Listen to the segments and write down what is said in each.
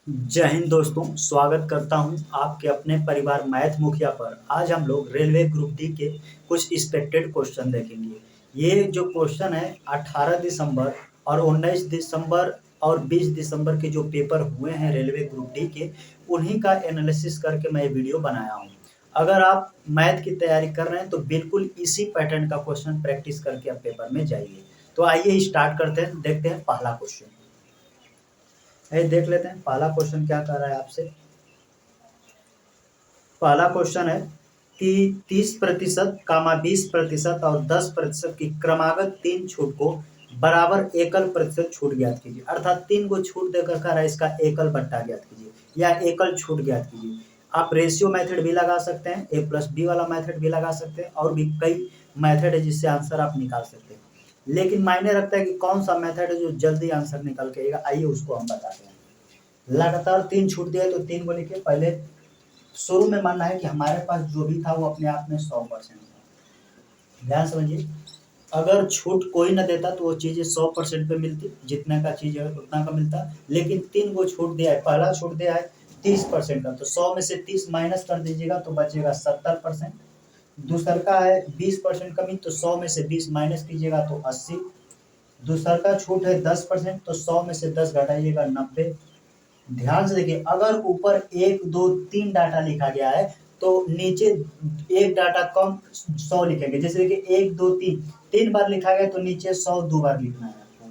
जय हिंद दोस्तों, स्वागत करता हूं आपके अपने परिवार मैथ मुखिया पर। आज हम लोग रेलवे ग्रुप डी के कुछ एक्सपेक्टेड क्वेश्चन देखेंगे। ये जो क्वेश्चन है 18 दिसंबर और 19 दिसंबर और 20 दिसंबर के जो पेपर हुए हैं रेलवे ग्रुप डी के, उन्हीं का एनालिसिस करके मैं ये वीडियो बनाया हूँ। अगर आप मैथ की तैयारी कर रहे हैं तो बिल्कुल इसी पैटर्न का क्वेश्चन प्रैक्टिस करके आप पेपर में जाइए। तो आइए स्टार्ट करते हैं, देखते हैं पहला क्वेश्चन। देख लेते हैं पहला क्वेश्चन क्या कर रहा है आपसे। पहला क्वेश्चन है कि 30% कामा 20% और 10% की क्रमागत तीन छूट को बराबर एकल प्रतिशत छूट ज्ञात कीजिए। अर्थात तीन को छूट देकर कर रहा है, इसका एकल बट्टा ज्ञात कीजिए या एकल छूट ज्ञात कीजिए। आप रेशियो मेथड भी लगा सकते हैं, A+B वाला मेथड भी लगा सकते हैं, और भी कई मेथड है जिससे आंसर आप निकाल सकते हैं। लेकिन मायने रखता है कि कौन सा मेथड है जो जल्दी आंसर निकल के आएगा। आइए उसको हम बताते हैं। लगातार तीन छूट दिया है तो तीन को लिखिए। पहले शुरू में मानना है कि हमारे पास जो भी था वो अपने आप में 100% था। ध्यान समझिए, अगर छूट कोई ना देता तो वो चीजें 100% पे मिलती, जितने का चीज है उतना का मिलता। लेकिन तीन को छूट दिया है, पहला छूट दिया है 30% का, तो 100 में से 30 माइनस कर दीजिएगा तो बचेगा 70%। दूसरा का है 20% कमी, तो 100 में से 20 माइनस कीजिएगा तो 80। दूसरा का छूट है 10%, तो 100 में से 10 घटाइएगा 90। ध्यान से देखिए, अगर ऊपर 1 2 3 डाटा लिखा गया है तो नीचे एक डाटा कम 100 लिखेंगे। जैसे देखिए 1 2 3 तीन बार लिखा गया तो नीचे 100 दो बार लिखना है आपको।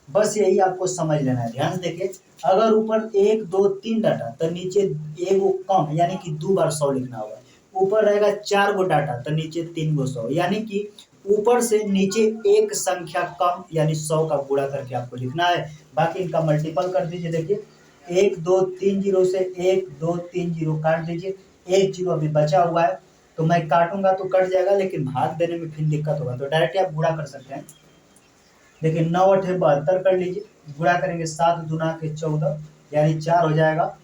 बस यही आपको समझ लेना है। ध्यान से देखिए, अगर ऊपर 1 2 3 डाटा तो नीचे एक वो कम यानी कि दो बार 100 लिखना होगा। ऊपर रहेगा 4 गो डाटा तो नीचे 3 गो 100, यानी कि ऊपर से नीचे एक संख्या कम यानी 100 का गुणा करके आपको लिखना है। बाकी इनका मल्टीपल कर दीजिए। देखिए 1 2 3 जीरो से 1 2 3 जीरो काट दीजिए। एक जीरो अभी बचा हुआ है तो मैं काटूंगा तो कट जाएगा, लेकिन भाग देने में फिर दिक्कत होगा, तो डायरेक्ट आप गुणा कर सकते हैं। देखिए 9 8 72 कर लीजिए। गुणा करेंगे 7 दूना के 14 यानी 4 हो जाएगा।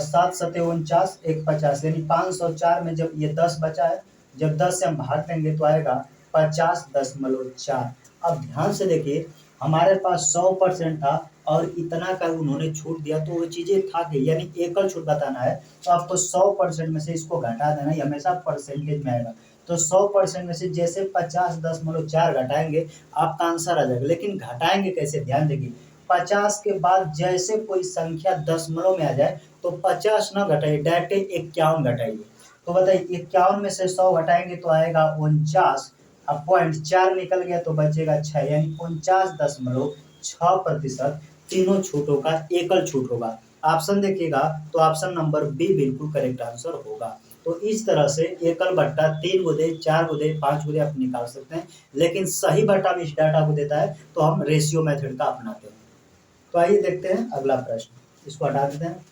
7 सते 49 एक 50 यानी 504 में जब ये 10 बचा है, जब 10 से हम भाग देंगे तो आएगा 50.4। अब ध्यान से देखिए, हमारे पास 100% था और इतना का उन्होंने छूट दिया, तो वो चीजें था कि यानी एकल छूट बताना है तो आपको 100% में से इसको घटा देना, ये हमेशा परसेंटेज में आएगा। तो 100% में से जैसे 50.4 घटाएंगे आपका आंसर आ जाएगा। लेकिन घटाएंगे कैसे, ध्यान देखिए, 50 के बाद जैसे कोई संख्या दशमलव में आ जाए तो 50 न घटाइए, डायरेक्ट 51 घटाइए। तो बताइए 51 में से 100 घटाएंगे तो आएगा 49। अब 0.4 निकल गया तो बचेगा 6, यानी 49.6% तीनों छूटों का एकल छूट होगा। ऑप्शन देखिएगा तो ऑप्शन नंबर बी बिल्कुल करेक्ट आंसर होगा। तो इस तरह से एकल बट्टा 3 गुदे 4 गुदे 5 गुदे आप निकाल सकते हैं, लेकिन सही बट्टा भी इस डाटा को देता है तो हम रेशियो मेथड का अपनाते हैं। तो आइए देखते हैं अगला प्रश्न, इसको हटा देते हैं।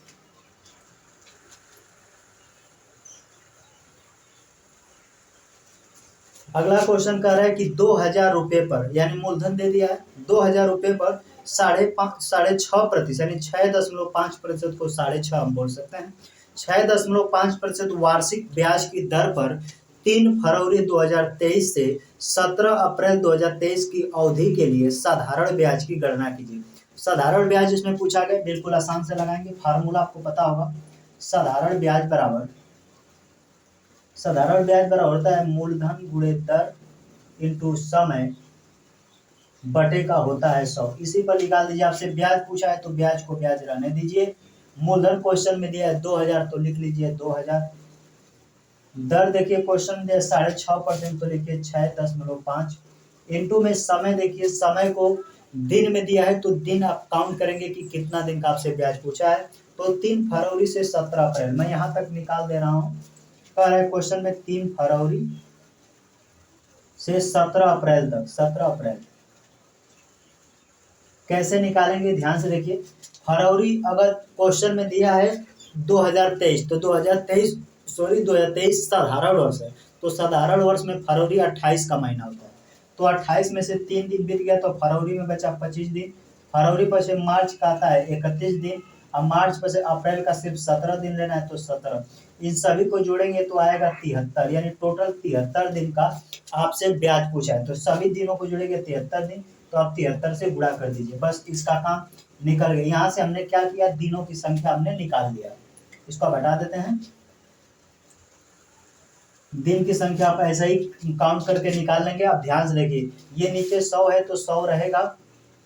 अगला क्वेश्चन कह रहा है कि 2000 रुपए पर, यानी मूलधन दे दिया है 2000 रुपए पर 6.5% यानी 6.5% को 6.5 हम बोल सकते हैं। 6.5% वार्षिक ब्याज की दर पर 3 फरवरी 2023 से 17 अप्रैल 2023 की अवधि के लिए साधारण ब्याज की गणना कीजिए। साधारण ब्याज इसमें पूछा गया, बिल्कुल आसान से लगाएंगे, फार्मूला आपको पता होगा। साधारण ब्याज बराबर होता है मूलधन गुणे दर इंटू समय बटे का होता है 100। इसी पर निकाल दीजिए। आपसे ब्याज पूछा है तो ब्याज को ब्याज रहने दीजिए। मूलधन क्वेश्चन में दिया है 2000 तो लिख लीजिए 2000। दर देखिए क्वेश्चन में दिया 6.5% तो लिखिए 6.5। इंटू में समय देखिए, समय को दिन में दिया है तो दिन आप काउंट करेंगे कि कितना दिन का आपसे ब्याज पूछा है। तो 3 फरवरी से 17 अप्रैल, मैं यहाँ तक निकाल दे रहा हूँ। कह रहा है क्वेश्चन में 3 फरवरी से 17 अप्रैल तक। 17 अप्रैल कैसे निकालेंगे, ध्यान से देखिए। फरवरी अगर क्वेश्चन में दिया है 2023 तो 2023 साधारण वर्ष है, तो साधारण वर्ष में फरवरी 28 का महीना होता है। तो 28 में से 3 दिन बीत गया तो फरवरी में बचा 25 दिन। फरवरी पर से मार्च का आता है 31 दिन। अब मार्च पर से अप्रैल का सिर्फ 17 दिन लेना है तो 17। इन सभी को जोड़ेंगे तो आएगा 73, यानी टोटल 73 दिन का आपसे ब्याज पूछा है। तो सभी दिनों को जोड़ेंगे 73 दिन, तो आप 73 से गुणा कर दीजिए, बस इसका काम निकल गए। यहाँ से हमने क्या किया, दिनों की संख्या हमने निकाल लिया। इसको हटा देते हैं। दिन की संख्या आप ऐसा ही काउंट करके निकाल लेंगे। आप ध्यान से देखिए, ये नीचे 100 है तो 100 रहेगा,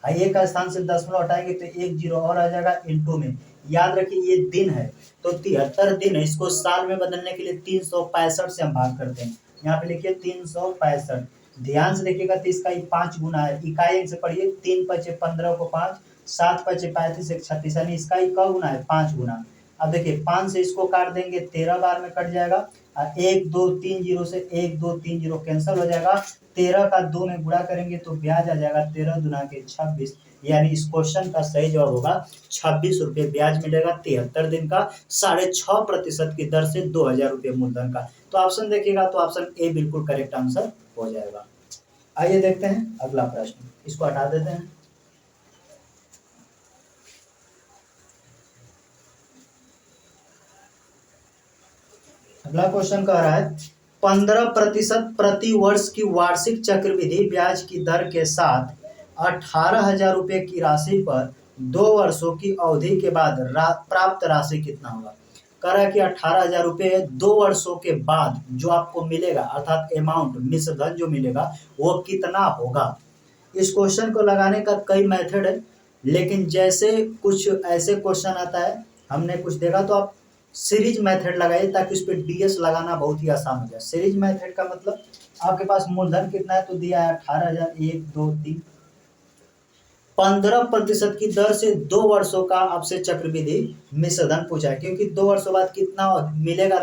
एक का स्थान से दशमलव हटाएंगे तो एक जीरो और आ जाएगा इंटू में। याद रखिए ये दिन है तो 73 दिन है, इसको साल में बदलने के लिए 365 से हम भाग करते हैं। यहाँ पे लिखिए 365। ध्यान से देखिएगा तो इसका 5 गुना है, इकाई से पढ़िए, 3 पचे 15 को 5, 7 पचे 35 एक 36, यानी इसका का गुना है 5 गुना। अब देखिए 5 से इसको काट देंगे 13 बार में कट जाएगा, 1 2 3 जीरो से 1 2 3 जीरो कैंसिल हो जाएगा। 13 का 2 में गुणा करेंगे तो ब्याज आ जाएगा 13 दुना के 26, यानी इस क्वेश्चन का सही जवाब होगा 26 रुपये ब्याज मिलेगा 73 दिन का, 6.5% की दर से 2000 रुपये मूलधन का। तो ऑप्शन देखिएगा तो ऑप्शन ए बिल्कुल करेक्ट आंसर हो जाएगा। आइए देखते हैं अगला प्रश्न, इसको हटा देते हैं। अगला क्वेश्चन कह रहा है 15% प्रति वर्ष की वार्षिक चक्रवृद्धि ब्याज की दर के साथ 18,000 रुपये की राशि पर 2 वर्षों की अवधि के बाद प्राप्त राशि कितना होगा। कह रहा है कि 18,000 रुपये 2 वर्षों के बाद जो आपको मिलेगा, अर्थात अमाउंट मिश्र धन जो मिलेगा वो कितना होगा। इस क्वेश्चन को लगाने का कई मेथड है, लेकिन जैसे कुछ ऐसे क्वेश्चन आता है, हमने कुछ देखा तो आप सीरीज मेथड लगाइए ताकि उस पर डीएस लगाना बहुत ही आसान हो जाए। सीरीज मेथड का मतलब आपके पास मूलधन कितना है तो दिया है 18,000, 1 2 3, 15% की दर से 2 वर्षों का आपसे चक्रवृद्धि मिश्र धन पूछा है, क्योंकि 2 वर्षों बाद कितना मिलेगा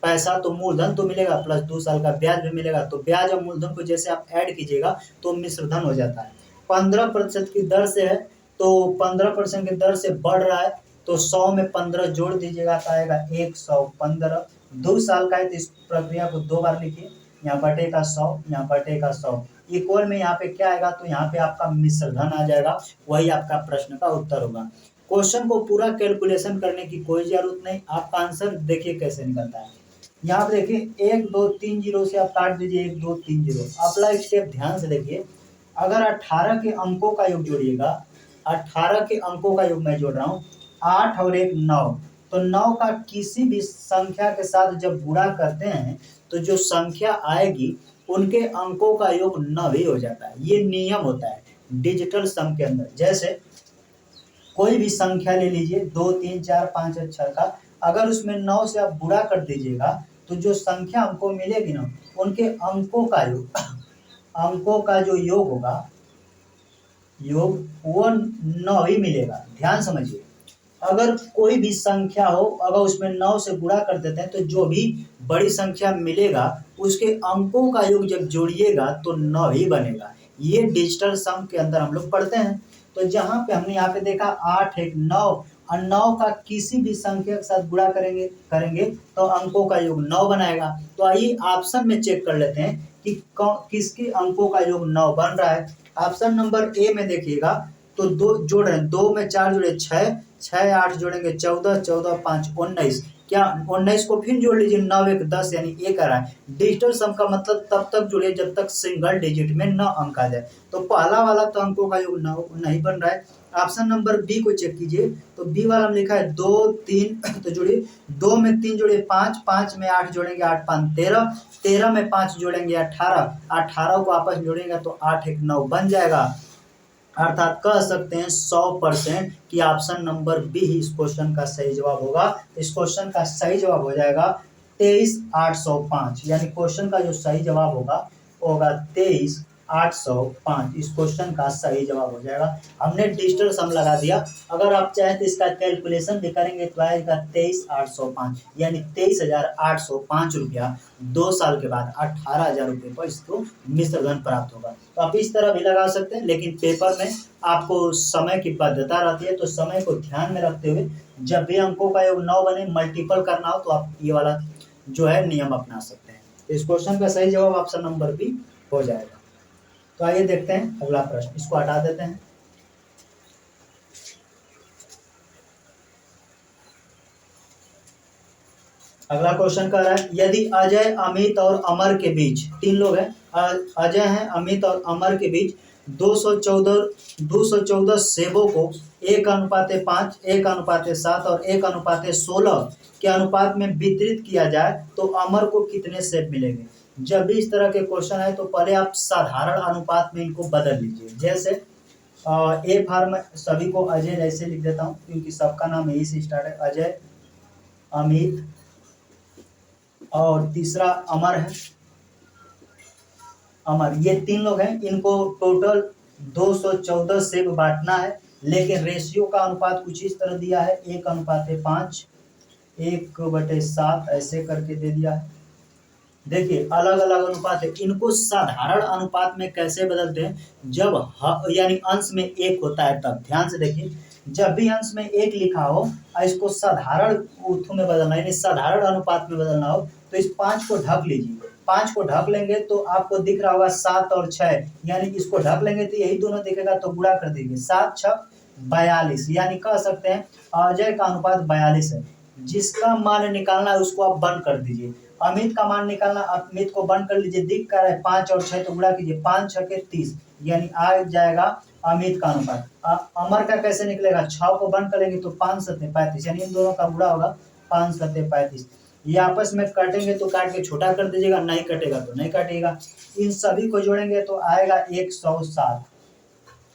पैसा, तो मूलधन तो मिलेगा प्लस 2 साल का ब्याज भी मिलेगा, तो ब्याज और मूलधन को जैसे आप ऐड कीजिएगा तो मिश्र धन हो जाता है। 15% की दर से है तो 15% की दर से बढ़ रहा है तो 100 में 15 जोड़ दीजिएगा तो आएगा 115। 2 साल का है तो इस प्रक्रिया को 2 बार लिखिए, यहाँ बटे का 100, यहाँ बटे का 100, इक्वल में यहाँ पे क्या आएगा तो यहाँ पे आपका मिश्र धन आ जाएगा, वही आपका प्रश्न का उत्तर होगा। क्वेश्चन को पूरा कैलकुलेशन करने की कोई जरूरत नहीं, आपका आंसर देखिए कैसे निकलता है। यहाँ पे देखिए 1 2 3 जीरो से आप काट दीजिए 1 2 3 जीरो। अगला स्टेप ध्यान से देखिए, अगर 18 के अंकों का योग जोड़िएगा, 18 के अंकों का योग मैं जोड़ रहा हूँ, 8 और 1 9, तो 9 का किसी भी संख्या के साथ जब गुणा करते हैं तो जो संख्या आएगी उनके अंकों का योग 9 ही हो जाता है। ये नियम होता है डिजिटल सम के अंदर। जैसे कोई भी संख्या ले लीजिए 2 3 4 5 6 का, अगर उसमें 9 से आप गुणा कर दीजिएगा तो जो संख्या हमको मिलेगी ना उनके अंकों का योग अंकों का जो योग होगा योग वो 9 ही मिलेगा। ध्यान समझिए, अगर कोई भी संख्या हो अगर उसमें 9 से गुणा कर देते हैं तो जो भी बड़ी संख्या मिलेगा उसके अंकों का योग जब जोड़िएगा तो 9 ही बनेगा। ये डिजिटल सम के अंदर हम लोग पढ़ते हैं। तो जहाँ पे हमने यहाँ पे देखा 8 1 9 और 9 का किसी भी संख्या के साथ गुणा करेंगे तो अंकों का योग 9 बनाएगा। तो आइए ऑप्शन में चेक कर लेते हैं कि किसके अंकों का योग 9 बन रहा है। ऑप्शन नंबर ए में देखिएगा तो 2 जोड़ रहे हैं, 2 में 4 जुड़े 6, 6 8 जोड़ेंगे 14, 14 5 19, क्या 19 को फिर जोड़ लीजिए 9 1 10 यानी 1 आ रहा है। डिजिटल सम का मतलब तब तक जुड़िए जब तक सिंगल डिजिट में 9 अंक आ जाए। तो पहला वाला तो अंकों का योग 9 नहीं बन रहा है। ऑप्शन नंबर बी को चेक कीजिए तो बी वाला में लिखा है 2 3 तो जोड़िए 2 में 3 जोड़िए 5, 5 में 8 जोड़ेंगे 8 5 13, 13 में 5 जोड़ेंगे 18, 18 को आपस में जोड़ेंगे तो 8 1 9 बन जाएगा। अर्थात कह सकते हैं 100% कि ऑप्शन नंबर बी ही इस क्वेश्चन का सही जवाब होगा। इस क्वेश्चन का सही जवाब हो जाएगा 23,805, यानी क्वेश्चन का जो सही जवाब होगा वो होगा 23,805। इस क्वेश्चन का सही जवाब हो जाएगा। हमने डिजिटल सम लगा दिया, अगर आप चाहें तो इसका कैलकुलेशन भी करेंगे तो आएगा 23,805, यानी 23,805 रुपया 2 साल के बाद 18,000 रुपये पर इसको मिश्र धन प्राप्त होगा। तो आप इस तरह भी लगा सकते हैं, लेकिन पेपर में आपको समय की बाध्यता रहती है, तो समय को ध्यान में रखते हुए जब भी अंकों का योग 9 बने मल्टीपल करना हो तो आप ये वाला जो है नियम अपना सकते हैं। इस क्वेश्चन का सही जवाब ऑप्शन नंबर बी हो जाएगा। तो आइए देखते हैं अगला प्रश्न, इसको हटा देते हैं। अगला क्वेश्चन कह रहा है यदि अजय अमित और अमर के बीच, 3 लोग हैं, अजय हैं अमित और अमर के बीच 214 सेबों को 1:5, 1:7 और 1:16 के अनुपात में वितरित किया जाए तो अमर को कितने सेब मिलेंगे। जब भी इस तरह के क्वेश्चन है तो पहले आप साधारण अनुपात में इनको बदल लीजिए। जैसे ए फार्म सभी को अजय जैसे लिख देता हूँ क्योंकि सबका नाम यही से स्टार्ट है, अजय, अमित और तीसरा अमर है, अमर, ये 3 लोग हैं। इनको टोटल 214 सेब बांटना है, लेकिन रेशियो का अनुपात कुछ इस तरह दिया है 1:5, 1/7 ऐसे करके दे दिया है। देखिए अलग अलग अनुपात है, इनको साधारण अनुपात में कैसे बदलते हैं, जब यानी अंश में 1 होता है तब। ध्यान से देखिए, जब भी अंश में 1 लिखा हो और इसको साधारण में बदलना यानी साधारण अनुपात में बदलना हो तो इस 5 को ढक लीजिए। 5 को ढक लेंगे तो आपको दिख रहा होगा 7 और 6, यानी इसको ढक लेंगे तो यही दोनों दिखेगा, तो गुणा कर दीजिए। 7 6 42, यानी कह सकते हैं अजय का अनुपात 42 है। जिसका मान निकालना है उसको आप बंद कर दीजिए। अमित का मान निकालना, अमित को बंद कर लीजिए। दिख कर है 5 और 6 तो गुणा कीजिए, 5 6 के 30, यानी आ जाएगा अमित का अनुपात। अमर का कैसे निकलेगा, 6 को बंद करेंगे तो 5 7 35, यानी इन दोनों का गुणा होगा 5 7 35। ये आपस में काटेंगे तो काट के छोटा कर दीजिएगा, नहीं कटेगा तो नहीं काटेगा। इन सभी को जोड़ेंगे तो आएगा 107,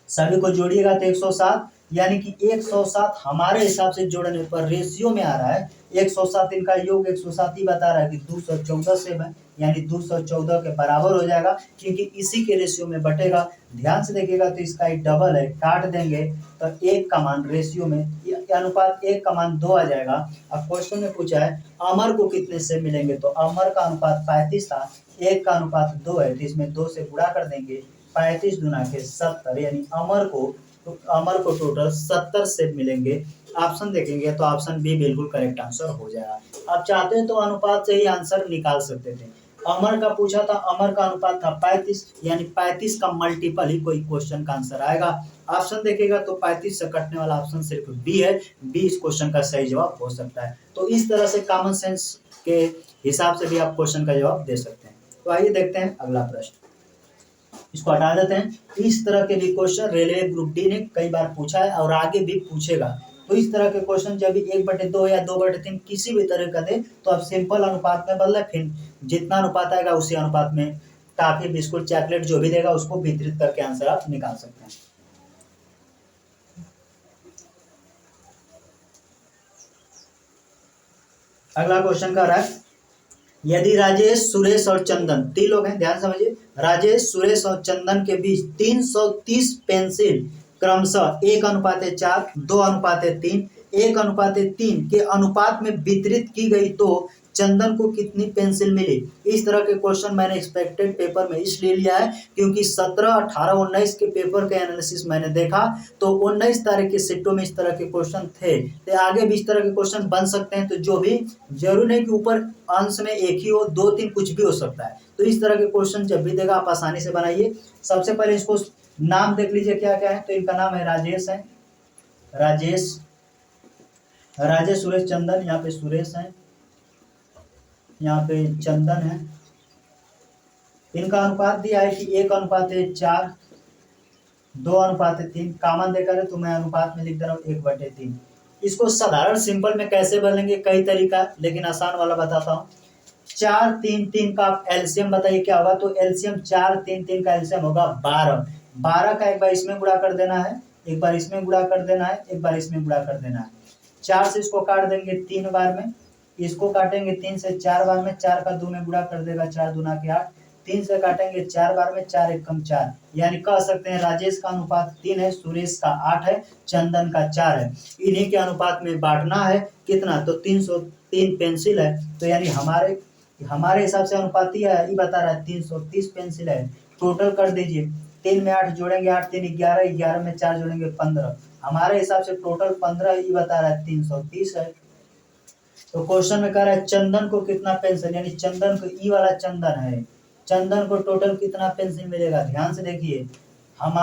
सभी को जोड़िएगा तो 107, यानी कि 107 हमारे हिसाब से जोड़ने पर रेशियो में आ रहा है 107, इनका योग 107 ही बता रहा है कि 214 सेब है, यानी 214 के बराबर हो जाएगा क्योंकि इसी के रेशियो में बटेगा। ध्यान से देखिएगा तो इसका एक डबल है, काट देंगे तो 1 का मान रेशियो में अनुपात 1 का मान 2 आ जाएगा। अब क्वेश्चन में पूछा है अमर को कितने सेब मिलेंगे, तो अमर का अनुपात 35 था, 1 का अनुपात 2 है, तो इसमें 2 से गुणा कर देंगे, 35 दूना के 70, यानी अमर को टोटल 70 सेब मिलेंगे। ऑप्शन देखेंगे तो ऑप्शन बी बिल्कुल करेक्ट आंसर हो जाएगा। आप चाहते हैं तो अनुपात से ही आंसर निकाल सकते थे। अमर का पूछा था, अमर का अनुपात था 35, यानी 35 का मल्टीपल ही कोई क्वेश्चन का आंसर आएगा। ऑप्शन देखेगा तो 35 से कटने वाला ऑप्शन सिर्फ बी है, बी इस क्वेश्चन का सही जवाब हो सकता है। तो इस तरह से कॉमन सेंस के हिसाब से भी आप क्वेश्चन का जवाब दे सकते हैं। तो आइए देखते हैं अगला प्रश्न, इसको हटा देते हैं। इस तरह के भी क्वेश्चन रेलवे ग्रुप डी ने कई बार पूछा है और आगे भी पूछेगा। तो इस तरह के क्वेश्चन जब भी 1/2 या 2/3 किसी भी तरह का दे तो आप सिंपल अनुपात में बदले, फिर जितना अनुपात आएगा उसी अनुपात में टॉफी बिस्कुट चॉकलेट जो भी देगा उसको वितरित करके आंसर आप निकाल सकते हैं। अगला क्वेश्चन का रहा है, यदि राजेश सुरेश और चंदन 3 लोग हैं, ध्यान समझिए, राजेश सुरेश और चंदन के बीच 330 पेंसिल क्रमशः 1:4, 2:3, 1:3 के अनुपात में वितरित की गई तो चंदन को कितनी पेंसिल मिली। इस तरह के क्वेश्चन मैंने एक्सपेक्टेड पेपर में इसलिए लिया है क्योंकि 17, 18, 19 के पेपर के एनालिसिस मैंने देखा तो 19 तारीख के शिफ्टों में इस तरह के क्वेश्चन थे, तो आगे भी इस तरह के क्वेश्चन बन सकते हैं। तो जो भी जरूर नहीं कि ऊपर अंश में एक ही हो, 2-3 कुछ भी हो सकता है। तो इस तरह के क्वेश्चन जब भी देगा आप आसानी से बनाइए। सबसे पहले इसको नाम देख लीजिए क्या क्या है, तो इनका नाम है राजेश है, राजेश सुरेश चंदन, यहाँ पे सुरेश है, यहाँ पे चंदन है। इनका अनुपात दिया है कि 1:4, 2:3, कॉमन देकर है तो मैं अनुपात में लिख दे रहा हूँ 1/3। इसको साधारण सिंपल में कैसे बदलेंगे, कई तरीका, लेकिन आसान वाला बताता हूँ। 4 3 3 का एलसीएम बताइए क्या होगा, तो एलसीएम 4 3 3 का एलसीएम होगा 12। 12 का एक बार इसमें गुणा कर देना है, एक बार इसमें गुणा कर देना है, एक बार इसमें गुणा कर देना है। 4 से इसको काट देंगे 3 बार में, इसको काटेंगे 3 से 4 बार में, 4 का 2 में गुणा कर देगा, 4 दूना के 8, 3 से काटेंगे 4 बार में, 4 एकम 4, यानी कह सकते हैं राजेश का अनुपात 3 है, सुरेश का 8 है, चंदन का 4 है। इन्हीं के अनुपात में बांटना है कितना, तो 303 पेंसिल है, तो यानी हमारे हिसाब से अनुपाती है, ये बता रहा है 330 पेंसिल है। टोटल कर दीजिए, 3 में 8 जोड़ेंगे 8 3 11, 11 में 4 जोड़ेंगे 15, हमारे हिसाब से टोटल 15 ये बता रहा है 330 है। तो क्वेश्चन में कह रहा है चंदन को कितना पेंसिल, यानी चंदन को ई वाला चंदन है, चंदन को टोटल कितना पेंसिल मिलेगा। ध्यान से देखिए, हम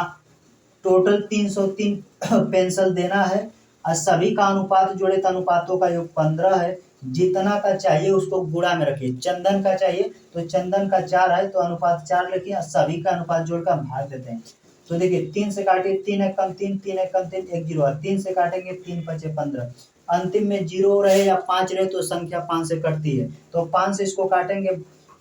टोटल 303 पेंसिल देना है और सभी का अनुपात जोड़े तो अनुपातों का योग 15 है। जितना का चाहिए उसको गुणा में रखिए, चंदन का चाहिए तो चंदन का 4 है तो अनुपात 4 लिखिए, सभी का अनुपात जोड़कर भाग देते हैं। तो देखिए 3 से काटिए, 3 एक कम 3, 3 एक कम 3, 1 जीरो है, 3 से काटेंगे 3 5 15, अंतिम में 0 रहे या 5 रहे तो संख्या 5 से कटती है, तो 5 से इसको काटेंगे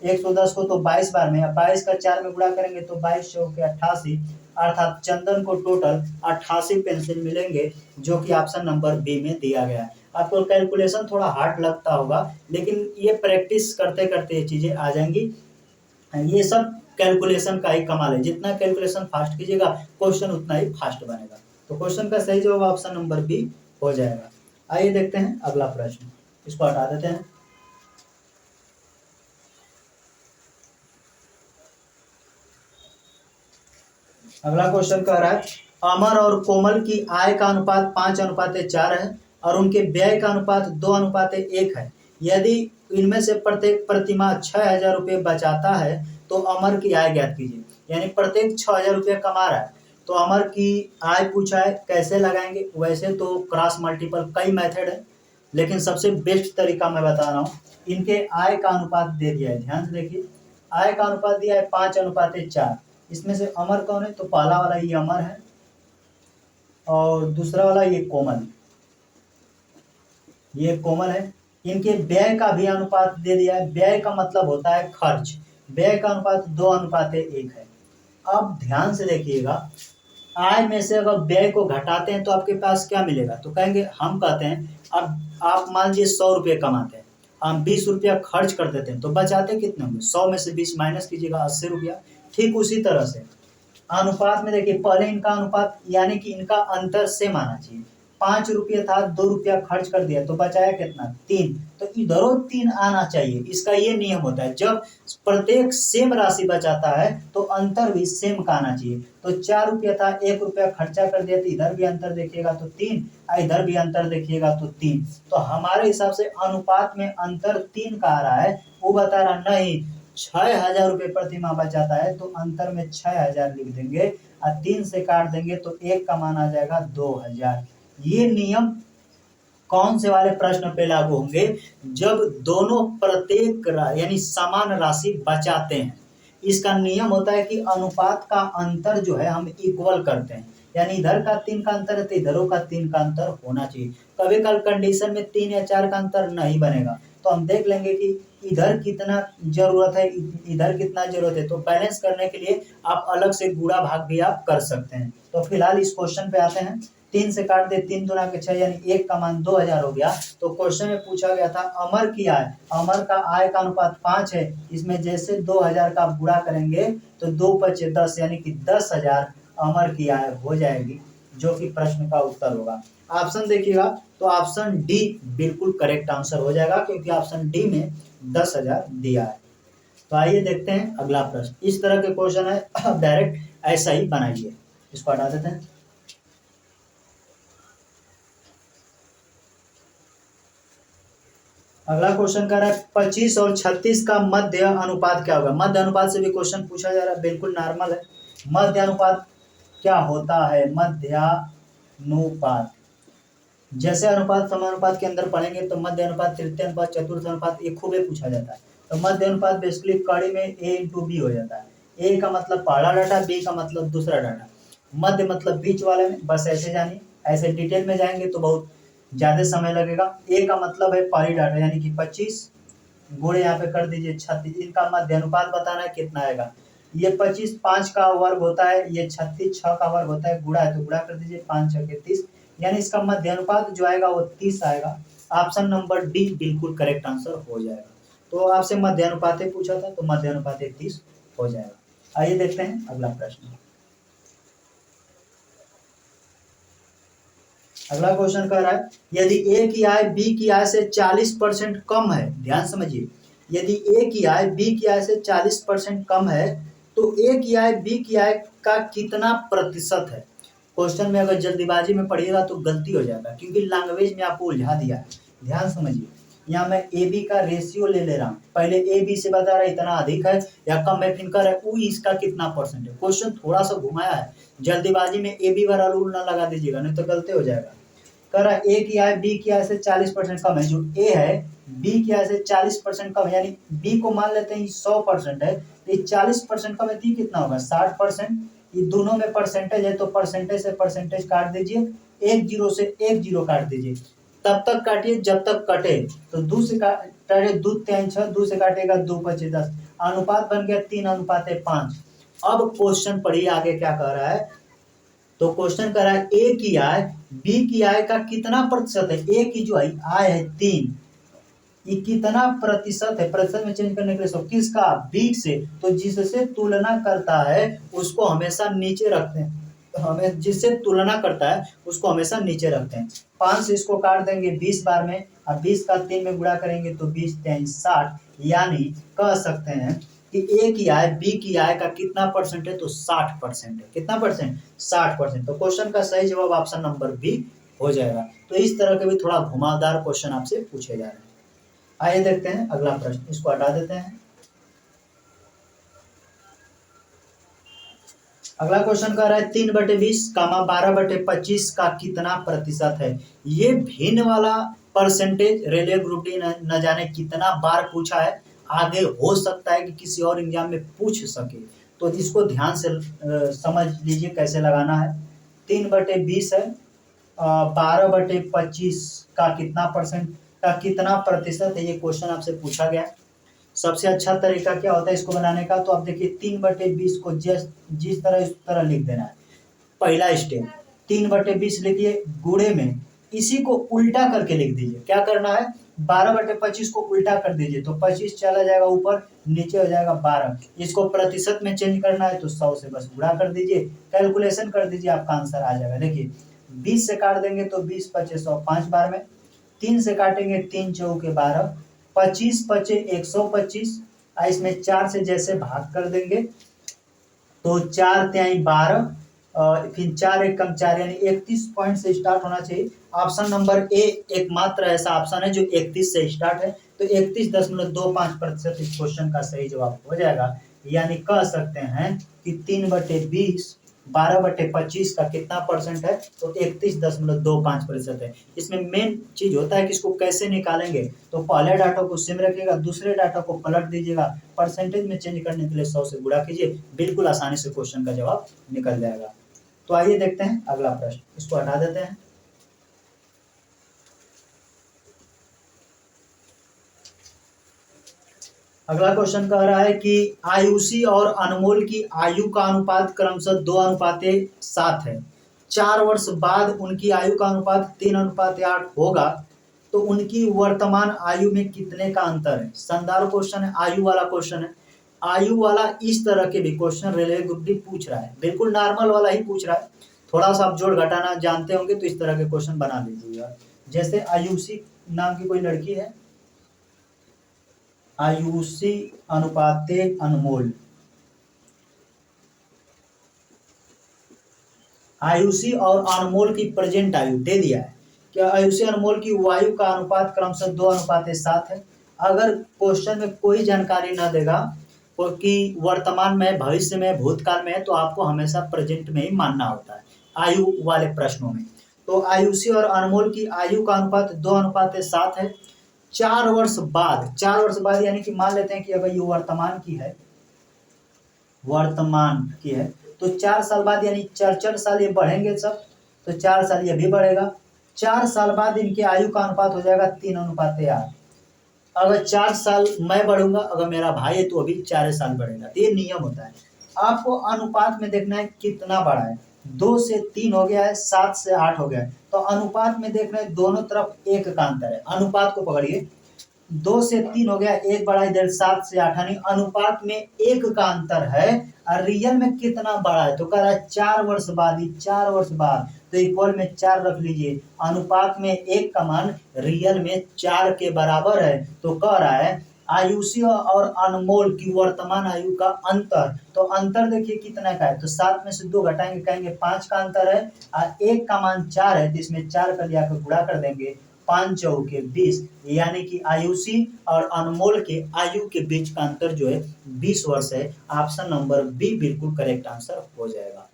110 को तो 22 बार में, 22 का 4 में गुणा करेंगे तो 22 चौके 88, अर्थात चंदन को टोटल 88 पेंसिल मिलेंगे, जो कि ऑप्शन नंबर बी में दिया गया है। आपको कैलकुलेशन थोड़ा हार्ड लगता होगा, लेकिन ये प्रैक्टिस करते करते ये चीजें आ जाएंगी। ये सब कैलकुलेशन का ही कमाल है, जितना कैलकुलेशन फास्ट कीजिएगा क्वेश्चन उतना ही फास्ट बनेगा। तो क्वेश्चन का सही जवाब ऑप्शन नंबर बी हो जाएगा। आइए देखते हैं अगला प्रश्न, इसको हटा देते हैं। अगला क्वेश्चन कह रहा है अमर और कोमल की आय का अनुपात 5:4 है और उनके व्यय का अनुपात 2:1 है। यदि इनमें से प्रत्येक प्रतिमाह 6,000 रुपये बचाता है तो अमर की आय ज्ञात कीजिए। यानी प्रत्येक 6,000 रुपये कमा रहा है, तो अमर की आय पूछा है, कैसे लगाएंगे? वैसे तो क्रॉस मल्टीपल कई मेथड है, लेकिन सबसे बेस्ट तरीका मैं बता रहा हूँ। इनके आय का अनुपात दे दिया है, ध्यान से देखिए, आय का अनुपात दिया है 5:4। इसमें से अमर कौन है? तो पहला वाला ये अमर है और दूसरा वाला ये कोमल, ये कोमल है। इनके व्यय का भी अनुपात दे दिया है, व्यय का मतलब होता है खर्च, व्यय का अनुपात 2:1 है। अब ध्यान से देखिएगा, आय में से अगर व्यय को घटाते हैं तो आपके पास क्या मिलेगा? तो कहेंगे, हम कहते हैं अब आप मान लीजिए 100 रुपये कमाते हैं, हम 20 रुपया खर्च कर देते हैं, तो बचाते कितने होंगे? 100 में से 20 माइनस कीजिएगा, 80 रुपया। ठीक उसी तरह से अनुपात में देखिए, पहले इनका अनुपात यानी कि इनका अंतर सेम आना चाहिए। 5 रुपये था, 2 रुपया खर्च कर दिया तो बचाया कितना? 3, तो इधरों 3 आना चाहिए। इसका ये नियम होता है, जब प्रत्येक सेम राशि बचाता है तो अंतर भी सेम का आना चाहिए। तो 4 रुपया था, 1 रुपया खर्चा कर दिया, तो इधर भी अंतर देखिएगा तो 3, इधर भी अंतर देखिएगा तो 3। तो हमारे हिसाब से अनुपात में अंतर 3 का आ रहा है, वो बता रहा नहीं 6,000 रुपये प्रति माह बचाता है, तो अंतर में 6,000 लिख देंगे और 3 से काट देंगे तो 1 का मान आ जाएगा 2,000। ये नियम कौन से वाले प्रश्न पे लागू होंगे? जब दोनों प्रत्येक यानी समान राशि बचाते हैं। इसका नियम होता है कि अनुपात का अंतर जो है हम इक्वल करते हैं, यानी इधर का 3 का अंतर है तो इधरों का 3 का अंतर होना चाहिए। कभी कल कंडीशन में 3 या 4 का अंतर नहीं बनेगा, तो हम देख लेंगे कि इधर कितना जरूरत है, इधर कितना जरूरत है, तो बैलेंस करने के लिए आप अलग से गुणा भाग भी आप कर सकते हैं। तो फिलहाल इस क्वेश्चन पे आते हैं। 3 से काट दे, 3 दूना के 6, यानी 1 का मान 2,000 हो गया। तो क्वेश्चन में पूछा गया था अमर की आय, अमर का आय का अनुपात 5 है, इसमें जैसे 2,000 का आप गुणा करेंगे तो 2 पचे 10, यानी कि 10,000 अमर की आय हो जाएगी, जो कि प्रश्न का उत्तर होगा। ऑप्शन देखिएगा तो ऑप्शन डी बिल्कुल करेक्ट आंसर हो जाएगा, क्योंकि ऑप्शन डी में 10,000 दिया है। तो आइए देखते हैं अगला प्रश्न। इस तरह के क्वेश्चन है, डायरेक्ट ऐसा ही बनाइए। इसको हटा देते हैं। अगला क्वेश्चन कर रहा है 25 और 36 का मध्य अनुपात क्या होगा? मध्य अनुपात से भी क्वेश्चन पूछा जा रहा है, बिल्कुल नॉर्मल है। मध्य अनुपात क्या होता है? मध्यानुपात, जैसे अनुपात समानुपात के अंदर पढ़ेंगे तो मध्य अनुपात, तृतीय अनुपात, चतुर्थ अनुपात, ये खूब पूछा जाता है। तो मध्य अनुपात बेसिकली कड़ी में a इंटू बी हो जाता है। a का मतलब पहला डाटा, b का मतलब दूसरा डाटा, मध्य मतलब बीच वाले में, बस ऐसे जानिए। ऐसे डिटेल में जाएंगे तो बहुत ज्यादा समय लगेगा। a का मतलब है पहली डाटा, यानी कि 25 गुणे यहाँ पे कर दीजिए 36, इनका मध्य अनुपात बताना है कितना आएगा। ये 25 5 का वर्ग होता है, ये 36 6 का वर्ग होता है, गुणा है तो गुणा कर दीजिए, 5 6 के 30, यानी इसका मध्य अनुपात जो आएगा वो 30 आएगा। ऑप्शन नंबर डी बिल्कुल करेक्ट आंसर हो जाएगा। तो आपसे मध्य अनुपात पूछा था, तो मध्य अनुपात 30 हो जाएगा। आइए देखते हैं अगला प्रश्न। अगला क्वेश्चन कह रहा है यदि ए की आय बी की आय से 40% कम है, ध्यान समझिए, यदि ए की आय बी की आय से 40% कम है तो ए की आय बी की आय का कितना प्रतिशत है? क्वेश्चन में अगर जल्दीबाजी में पढ़िएगा तो गलती हो जाएगा, क्योंकि लैंग्वेज में आपको उलझा दिया है। ध्यान समझिए, यहाँ मैं ए बी का रेशियो ले रहा हूँ, पहले ए बी से बता रहा है इतना अधिक है या कम है, फिर कर है वो इसका कितना परसेंट है। क्वेश्चन थोड़ा सा घुमाया है, जल्दीबाजी में ए बी वाला रूल ना लगा दीजिएगा, नहीं तो गलती हो जाएगा। कह रहा है ए की आय बी की आय से 40% कम है, जो ए है बी की आय से 40% कम है, यानी बी को मान लेते हैं 100% है, तो 40% कम है तो कितना होगा? 60%। ये दोनों में परसेंटेज है तो परसेंटेज से परसेंटेज काट दीजिए, एक जीरो से एक जीरो काट दीजिए, तब तक काटिए जब तक कटे। तो दो से काटे, दो तीन छह, दो से काटेगा दो पच्चीस 10, अनुपात बन गया 3:5। अब क्वेश्चन पढ़िए आगे क्या कह रहा है। तो क्वेश्चन कर रहा है ए की आय बी की आय का कितना प्रतिशत है। ए की जो आय है 3, ये कितना प्रतिशत है, प्रतिशत में चेंज करने के लिए सब किसका, बी से। तो जिससे तुलना करता है उसको हमेशा नीचे रखते हैं, हमें जिससे तुलना करता है उसको हमेशा नीचे रखते हैं। 5 से इसको काट देंगे 20 बार में, और 20 का 3 में गुणा करेंगे तो 20 3 60, यानी कह सकते हैं कि ए की आय बी की आय का कितना परसेंट है, तो 60% है। कितना परसेंट, 60%। तो क्वेश्चन का सही जवाब ऑप्शन नंबर बी हो जाएगा। तो इस तरह के भी थोड़ा घुमावदार क्वेश्चन आपसे पूछे जा रहे हैं। आइए देखते हैं अगला प्रश्न, इसको हटा देते हैं। अगला क्वेश्चन कह रहा है 3/20 12/25 का कितना प्रतिशत है। ये भिन्न वाला परसेंटेज रेलवे ग्रुप डी न जाने कितना बार पूछा है, आगे हो सकता है कि किसी और एग्जाम में पूछ सके। तो इसको ध्यान से समझ लीजिए कैसे लगाना है। 3/20 है, 12/25 का कितना परसेंट का कितना प्रतिशत है, ये क्वेश्चन आपसे पूछा गया है। सबसे अच्छा तरीका क्या होता है इसको बनाने का, तो आप देखिए 3/20 को जिस तरह इस तरह लिख देना है। पहला स्टेप 3/20 लिखिए, गुणे में इसी को उल्टा करके लिख दीजिए। क्या करना है, 12/25 को उल्टा कर दीजिए तो 25 चला जाएगा ऊपर, नीचे हो जाएगा 12। इसको प्रतिशत में चेंज करना है तो 100 से बस गुणा कर दीजिए, कैलकुलेशन कर दीजिए, आपका आंसर आ जाएगा। देखिए 20 से काट देंगे तो 20 25 100 5 बार में, 3 से काटेंगे 3 चौके 12, 25 पचे 125, इसमें 4 से जैसे भाग कर देंगे तो 4 त्याई 12, फिर 4 एक कम 4 यानी 31 पॉइंट से स्टार्ट होना चाहिए। ऑप्शन नंबर ए एकमात्र ऐसा ऑप्शन है जो 31 से स्टार्ट है, तो 31.25% इस क्वेश्चन का सही जवाब हो जाएगा। यानी कह सकते हैं कि 3/20 12/25 का कितना परसेंट है, तो 31.25% है। इसमें मेन चीज होता है कि इसको कैसे निकालेंगे, तो पहले डाटा को सेम रखिएगा, दूसरे डाटा को पलट दीजिएगा, परसेंटेज में चेंज करने के लिए 100 से गुणा कीजिए, बिल्कुल आसानी से क्वेश्चन का जवाब निकल जाएगा। तो आइए देखते हैं अगला प्रश्न, इसको हटा देते हैं। अगला क्वेश्चन कह रहा है कि आयुषी और अनमोल की आयु का अनुपात क्रमशः 2:7 है। 4 वर्ष बाद उनकी आयु का अनुपात 3:8 होगा, तो उनकी वर्तमान आयु में कितने का अंतर है। संदर्भ क्वेश्चन है, आयु वाला क्वेश्चन है। आयु वाला इस तरह के भी क्वेश्चन रेलवे ग्रुप डी पूछ रहा है, बिल्कुल नॉर्मल वाला ही पूछ रहा है। थोड़ा सा आप जोड़ घटाना जानते होंगे तो इस तरह के क्वेश्चन बना लीजिएगा। जैसे आयुषी नाम की कोई लड़की है, आयुषी अनुपाते अनमोल, आयुषी और अनमोल की प्रेजेंट आयु दे दिया है। क्या आयुषी अनमोल की वायु का अनुपात क्रमशः 2:7 है। अगर क्वेश्चन में कोई जानकारी ना देगा कि वर्तमान में, भविष्य में, भूतकाल में है, तो आपको हमेशा प्रेजेंट में ही मानना होता है आयु वाले प्रश्नों में। तो आयुषी और अनमोल की आयु का अनुपात 2:7 है। 4 वर्ष बाद, 4 वर्ष बाद यानी कि मान लेते हैं कि अगर ये वर्तमान की है, वर्तमान की है, तो 4 साल बाद यानी 4 साल ये बढ़ेंगे सब, तो 4 साल ये भी बढ़ेगा। 4 साल बाद इनकी आयु का अनुपात हो जाएगा 3:8। अगर 4 साल मैं बढ़ूंगा, अगर मेरा भाई है तो अभी 4 साल बढ़ेगा। तो ये नियम होता है। आपको अनुपात में देखना है कितना बड़ा है, 2 से 3 हो गया है, 7 से 8 हो गया है, तो अनुपात में देखना है दोनों तरफ 1 का अंतर है। अनुपात को पकड़िए, 2 से 3 हो गया, 1 बढ़ा इधर, 7 से 8, यानी अनुपात में 1 का अंतर है। और रियल में कितना बड़ा है, तो कह रहा है 4 वर्ष बाद ही, 4 वर्ष बाद, तो इक्वल में 4 रख लीजिए। अनुपात में 1 का मान रियल में 4 के बराबर है। तो कह रहा है आयुषी और अनमोल की वर्तमान आयु का अंतर, तो अंतर देखिए कितना का है, तो 7 में से 2 घटाएंगे, कहेंगे 5 का अंतर है, और 1 का मान 4 है, तो इसमें 4 का लिया कर गुणा कर देंगे, 5 चौके 20, यानी कि आयुषी और अनमोल के आयु के बीच का अंतर जो है 20 वर्ष है। ऑप्शन नंबर बी बिल्कुल करेक्ट आंसर हो जाएगा।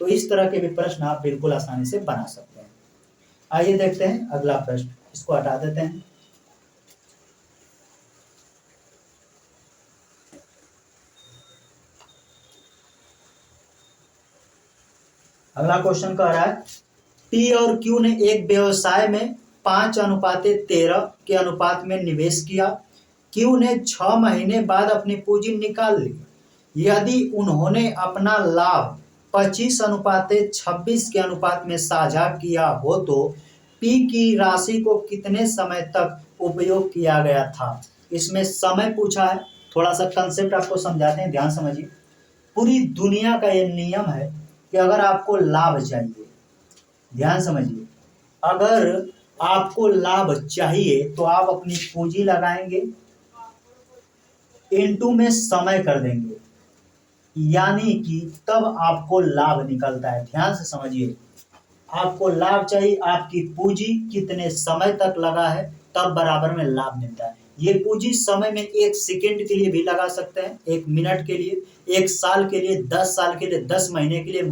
तो इस तरह के भी प्रश्न आप बिल्कुल आसानी से बना सकते हैं। आइए देखते हैं अगला प्रश्न, इसको हटा देते हैं। अगला क्वेश्चन कह रहा है पी और क्यू ने एक व्यवसाय में 5:13 के अनुपात में निवेश किया। क्यू ने 6 महीने बाद अपनी पूंजी निकाल ली। यदि उन्होंने अपना लाभ 25:26 के अनुपात में साझा किया हो तो पी की राशि को कितने समय तक उपयोग किया गया था। इसमें समय पूछा है। थोड़ा सा कंसेप्ट आपको समझाते हैं, ध्यान समझिए। पूरी दुनिया का ये नियम है कि अगर आपको लाभ चाहिए, ध्यान समझिए, अगर आपको लाभ चाहिए तो आप अपनी पूंजी लगाएंगे, इनटू में समय कर देंगे, यानी कि तब आपको लाभ निकलता है। ध्यान से समझिए, आपको लाभ चाहिए, आपकी पूंजी कितने समय तक लगा है तब बराबर में लाभ मिलता है। ये पूंजी समय में 1 सेकेंड के लिए भी लगा सकते हैं, 1 मिनट के लिए, 1 साल के लिए, 10 साल के लिए, 10 महीने के लिए,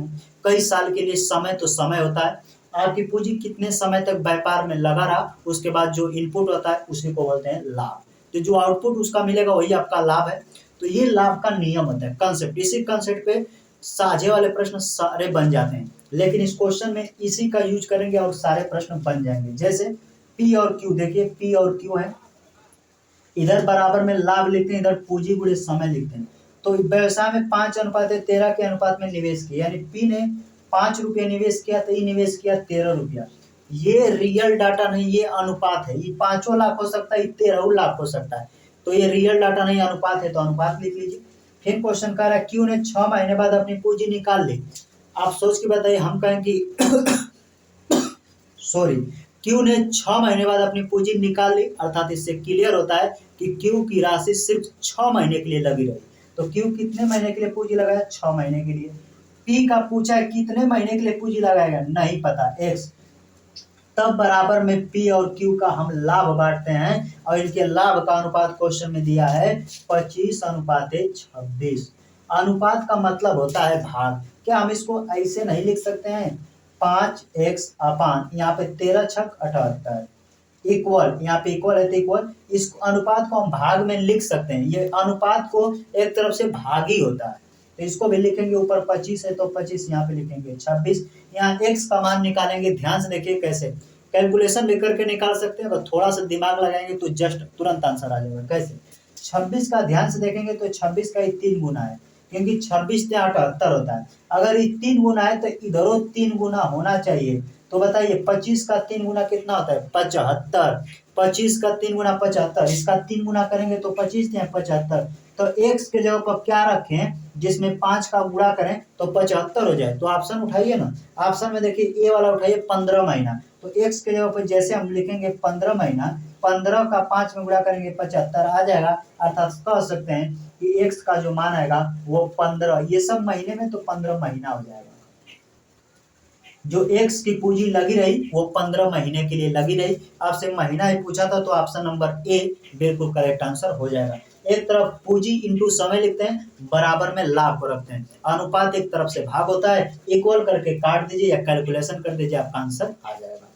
कई साल के लिए। समय तो समय होता है। आपकी पूंजी कितने समय तक व्यापार में लगा रहा, उसके बाद जो इनपुट होता है उसी को बोलते हैं लाभ। तो जो आउटपुट उसका मिलेगा वही आपका लाभ है। तो ये लाभ का नियम होता है, कंसेप्ट। इसी कंसेप्ट पे साझे वाले प्रश्न सारे बन जाते हैं, लेकिन इस क्वेश्चन में इसी का यूज करेंगे और सारे प्रश्न बन जाएंगे। जैसे पी और क्यू, देखिए पी और क्यू है, इधर बराबर में लाभ लिखते हैं, इधर पूंजी गुणे समय लिखते हैं। तो व्यवसाय में 5:13 के अनुपात में निवेश किया, यानी पी ने 5 रुपये निवेश किया तो ई निवेश किया 13 रुपया। ये रियल डाटा नहीं, ये अनुपात है। ये 5 लाख हो सकता है, 13 लाख हो सकता है। तो ये रियल डाटा नहीं, अनुपात है, तो अनुपात लिख लीजिए। फिर क्वेश्चन कह रहा है क्यू ने 6 महीने बाद अपनी पूंजी निकाल ली। आप सोच के बताइए, हम कहेंगे सॉरी, क्यू ने 6 महीने बाद अपनी पूंजी निकाल ली, अर्थात इससे क्लियर होता है कि क्यू की राशि सिर्फ 6 महीने के लिए लगी रही। तो क्यू कितने महीने के लिए पूंजी लगाया, 6 महीने के लिए। पी का पूछा है कितने महीने के लिए पूंजी लगाएगा, नहीं पता, एक्स। तब बराबर में पी और क्यू का हम लाभ बांटते हैं, और इनके लाभ का अनुपात क्वेश्चन में दिया है 25:26। अनुपात का मतलब होता है भाग। क्या हम इसको ऐसे नहीं लिख सकते हैं, 5x अपान यहाँ पे 13 छक 78 इक्वल, यहाँ पे इक्वल है तो इक्वल, इस अनुपात को हम भाग में लिख सकते हैं। ये अनुपात को एक तरफ से भाग ही होता है, तो इसको भी लिखेंगे, ऊपर 25 है तो 25, यहाँ पे लिखेंगे 26। यहाँ x का मान निकालेंगे, ध्यान से देखिए कैसे। कैलकुलेशन भी करके निकाल सकते हैं, अगर थोड़ा सा दिमाग लगाएंगे तो जस्ट तुरंत आंसर आ जाएगा। कैसे, 26 का ध्यान से देखेंगे तो 26 का 3 गुना है, क्योंकि 26 से 78 होता है। अगर ये 3 गुना है तो इधरों 3 गुना होना चाहिए। तो बताइए 25 का 3 गुना कितना होता है, 75। 25 का 3 गुना 75, इसका 3 गुना करेंगे तो 25 या 75। तो x के जगह पर क्या रखें, जिसमें 5 का गुणा करें तो 75 हो जाए। तो ऑप्शन उठाइए ना, ऑप्शन में देखिए ए वाला उठाइए, 15 महीना। तो x के जगह पर जैसे हम लिखेंगे 15 महीना, 15 का 5 में गुणा करेंगे 75 आ जाएगा। अर्थात कह सकते हैं कि x का जो मान आएगा वो 15, ये सब महीने में तो 15 महीना हो जाएगा। जो x की पूंजी लगी रही वो 15 महीने के लिए लगी रही। आपसे महीना ही पूछा था तो ऑप्शन नंबर ए बिल्कुल करेक्ट आंसर हो जाएगा। एक तरफ पूंजी इंटू समय लिखते हैं, बराबर में लाभ को रखते हैं। अनुपात एक तरफ से भाग होता है, इक्वल करके काट दीजिए या कैलकुलेशन कर दीजिए, आपका आंसर आ जाएगा।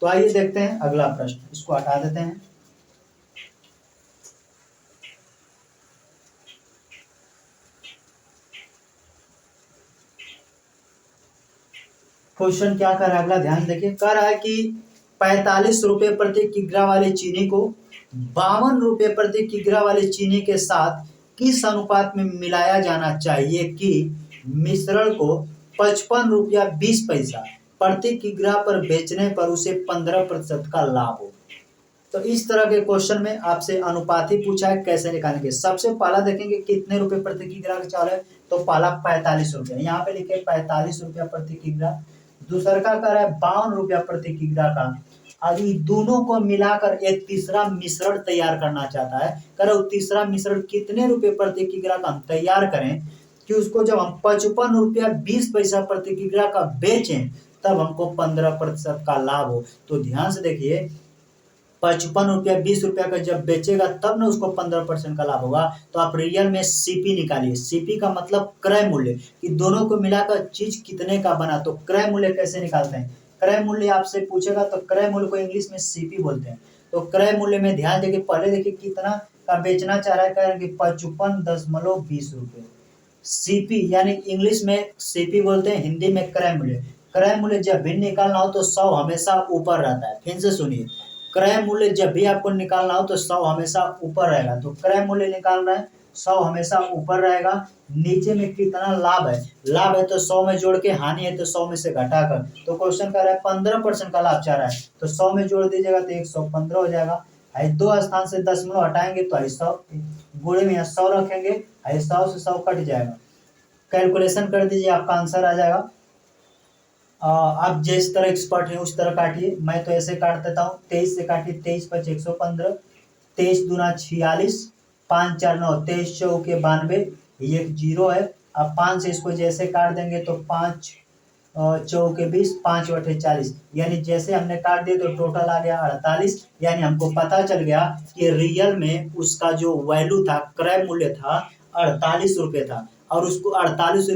तो आइए देखते हैं अगला प्रश्न, इसको हटा देते हैं। क्वेश्चन क्या कर रहा है अगला, ध्यान देखिए। कह रहा है कि 45 रुपए प्रति किग्रा वाली चीनी को 52 रुपए प्रति किग्रा वाली चीनी के साथ किस अनुपात में मिलाया जाना चाहिए कि मिश्रण को 55 रुपया 20 पैसा प्रति किग्रा पर बेचने पर उसे 15% का लाभ हो। तो इस तरह के क्वेश्चन में आपसे अनुपात ही पूछा है, कैसे निकालेंगे। सबसे पहला देखेंगे कितने रुपए प्रति किग्रा का चावल है, तो पहला 45 रुपया, यहाँ पे लिखे 45 रुपया प्रति किग्रा। दूसरा का कह रहा है 52 रुपया प्रति किग्रा का। अब इन दोनों को मिलाकर एक तीसरा मिश्रण तैयार करना चाहता है। करो तीसरा मिश्रण कितने रुपए प्रति किग्रा का हम तैयार करें कि उसको जब हम 55 रुपया 20 पैसा प्रति किग्रा का बेचें तब हमको 15% का लाभ हो। तो ध्यान से देखिए, 55 रुपया 20 रुपया का जब बेचेगा तब ना उसको 15% का लाभ होगा। तो आप रियल में सीपी निकालिए। सीपी का मतलब क्रय मूल्य, कि दोनों को मिलाकर चीज कितने का बना। तो क्रय मूल्य कैसे निकालते हैं, क्रय मूल्य आपसे पूछेगा तो क्रय मूल्य को इंग्लिश में सीपी बोलते हैं। तो क्रय मूल्य में ध्यान देखिए, पहले देखिए कितना का बेचना चाह रहा है, कह रहे हैं कि 55.20 रुपये। सीपी यानी इंग्लिश में सीपी बोलते हैं, हिंदी में क्रय मूल्य। क्रय मूल्य जब भी निकालना हो तो 100 हमेशा ऊपर रहता है। फिर से सुनिए, क्रय मूल्य जब भी आपको निकालना हो तो 100 हमेशा ऊपर रहेगा। तो क्रय मूल्य निकालना है, 100 हमेशा ऊपर रहेगा। नीचे में कितना लाभ है, लाभ है तो 100 में जोड़ के, हानि है तो 100 में से घटाकर। तो क्वेश्चन कह रहा है 15% का लाभ चाह रहा है, तो 100 में जोड़ दीजिएगा तो 115 हो जाएगा। दो स्थान से दशमलव हटाएंगे तो 100 गुणे में 100 रखेंगे, 100 से 100 कट जाएगा। कैलकुलेशन कर दीजिए, आपका आंसर आ जाएगा। आप जिस तरह एक्सपर्ट है उस तरह काटिए, मैं तो ऐसे काट देता हूँ। 23 से काटिए, 23 × 5 115, 23 दूना 46, 5 4 9, 23 चौके 92, ये एक जीरो है। अब 5 से इसको जैसे काट देंगे तो 5 चौके 20, 5 बटे 40, यानी जैसे हमने काट दिए तो टोटल आ गया 48। यानी हमको पता चल गया कि रियल में उसका जो वैल्यू था, क्रय मूल्य था 48 रुपये था, और उसको 48